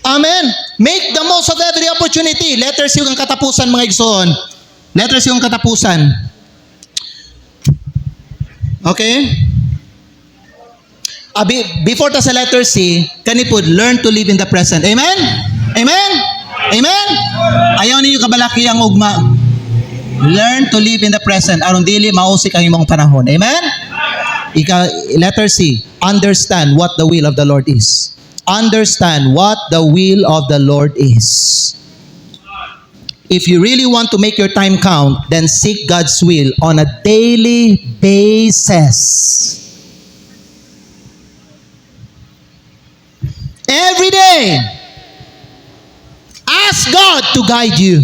Amen. Make the most of every opportunity. Letters yung katapusan, mga igsoon. Letters yung katapusan. Okay? Before ta sa letter C, kanipod, learn to live in the present. Amen? Amen? Amen? Ayaw ninyo kabalaki ang ugma. Learn to live in the present. Aron dili mausik ang imong panahon. Amen? Letter C, understand what the will of the Lord is. Understand what the will of the Lord is. If you really want to make your time count, then seek God's will on a daily basis. Every day, ask God to guide you.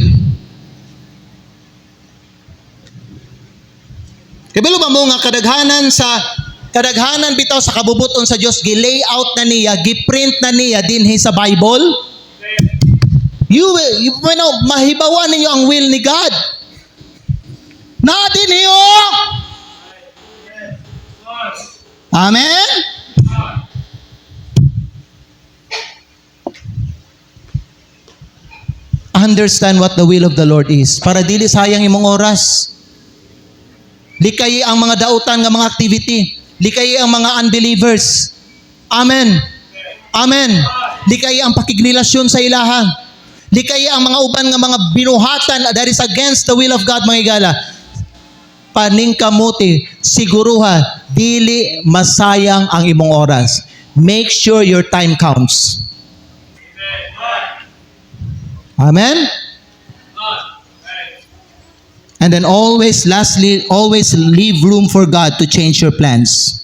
Kabalo ba mo nga kadaghanan bitaw sa kabubuton sa Dios, gi-layout na niya, gi-print na niya dinhi sa Bible? You know, mahibawan ninyo ang will ni God. Na dinhi oh. Amen. Understand what the will of the Lord is. Para dili sayang imong oras. Likay ang mga dautan nga mga activity. Likay ang mga unbelievers. Amen. Amen. Likay ang pakignilasyon sa ilaha. Likay ang mga uban nga mga binuhatan that is against the will of God, mga igala. Paningkamuti, siguruha, dili masayang ang imong oras. Make sure your time counts. Amen? And then lastly, always leave room for God to change your plans.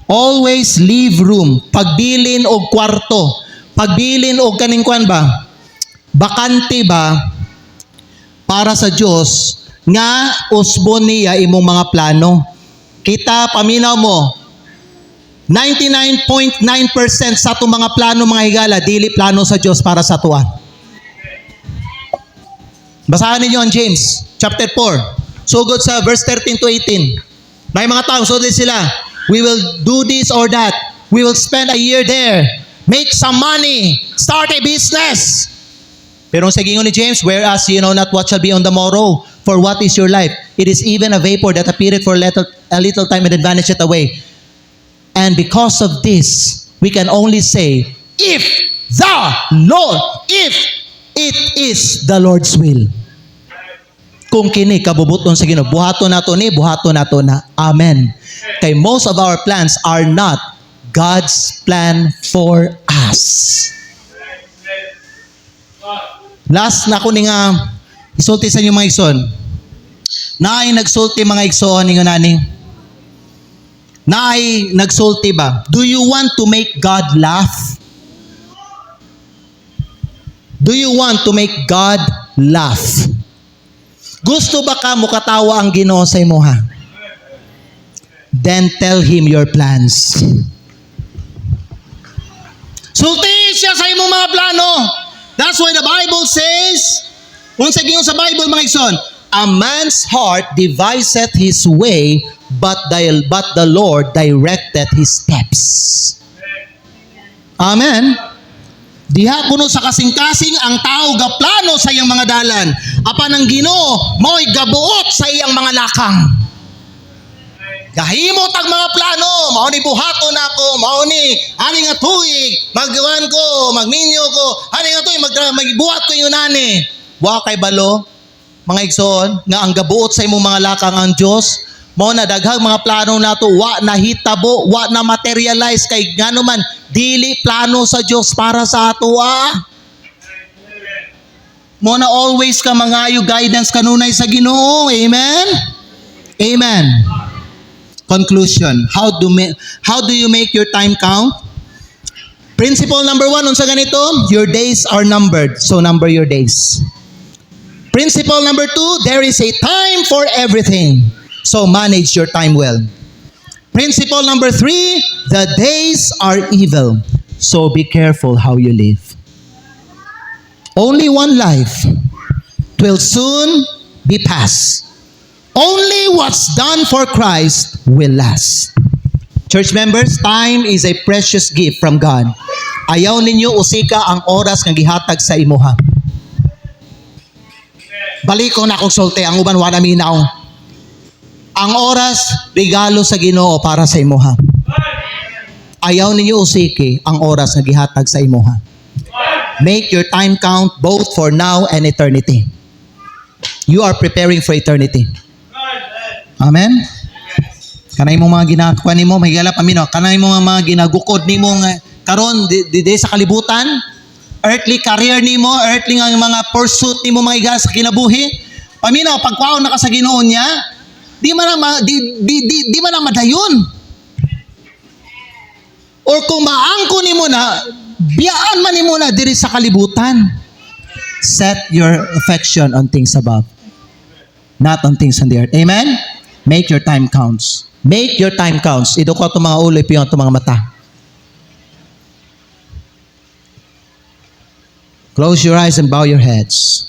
Always leave room. Pagbilin og kwarto, pagbilin og kaning kwan ba? Bakante ba para sa Dios nga usbon niya imong mga plano? Kita paminaw mo, 99.9% sa atong mga plano, mga higala, dili plano sa Dios para sa tuwa. Basahan ninyo ang James chapter 4. Sugod sa verse 13 to 18. May mga tao, so sila, we will do this or that. We will spend a year there. Make some money. Start a business. Pero sa gingon ni James, whereas you know not what shall be on the morrow, for what is your life? It is even a vapor that appeareth for a little time and then vanisheth away. And because of this, we can only say, if it is the Lord's will. Kung kini kabubuton sa Ginoo, buhaton nato ni, buhaton nato na. Amen. Kay most of our plans are not God's plan for us. Last na ko ni nga isulti sa inyo mga igsoon. Naay nagsulti mga igsoon ninyo nani. Naay nagsulti ba? Do you want to make God laugh? Do you want to make God laugh? Gusto ba ka mukatawa ang Ginoo sa imuha? Then tell Him your plans. Sultihin siya sa imong mga plano. That's why the Bible says, kung sa Ginoo sa Bible mga igsoon, a man's heart deviseth his way, but the Lord directed his steps. Amen. Diha kuno sa kasing-kasing ang tao gaplano sa iyang mga dalan. Apan ang Ginoo mo'y gabuot sa iyang mga lakang. Gahimot ang mga plano, mao ni buhaton ako, mao ni ani nga tuig, maggawan ko, magminyo ko, ani nga tuig magbuhat ko yun ani. Wa kay balo, mga igsoon, nga ang gabuot sa imong mga lakang ang Dios, mao na daghang mga plano nato wa nahitabo, wa na materialize kay ngano man dili plano sa Dios para sa ato Mo na always ka mangayo guidance kanunay sa Ginoo. Amen. Amen. Conclusion, how do you make your time count? Principle number 1, unsa ganito? Your days are numbered, so number your days. Principle number 2, there is a time for everything, so manage your time well. Principle number 3, the days are evil, so be careful how you live. Only one life will soon be past. Only what's done for Christ will last. Church members, time is a precious gift from God. Ayaw ninyo usika ang oras nga gihatag sa imuha. Baliko na akong sulti, ang uban wala minaw. Ang oras, regalo sa Ginoo para sa imuha. Ayaw ninyo usiki ang oras nga gihatag sa imuha. Make your time count both for now and eternity. You are preparing for eternity. Amen? Kanay mo mga ginagawa ni mo, mahigala pa mino, kanay mo mga ginagukod ni mo karon di sa kalibutan, earthly career ni mo, earthly nga mga pursuit ni mo mga igas sa kinabuhi, paminaw, pagkwaon na ka sa Ginoo niya, di man na madayon. Or kung maangko ni mo na, biyaan man ni mo na diri sa kalibutan. Set your affection on things above, not on things on the earth. Amen? Make your time counts. Make your time counts. Ido ko itong mga ulo, ipiyon itong mga mata. Close your eyes and bow your heads.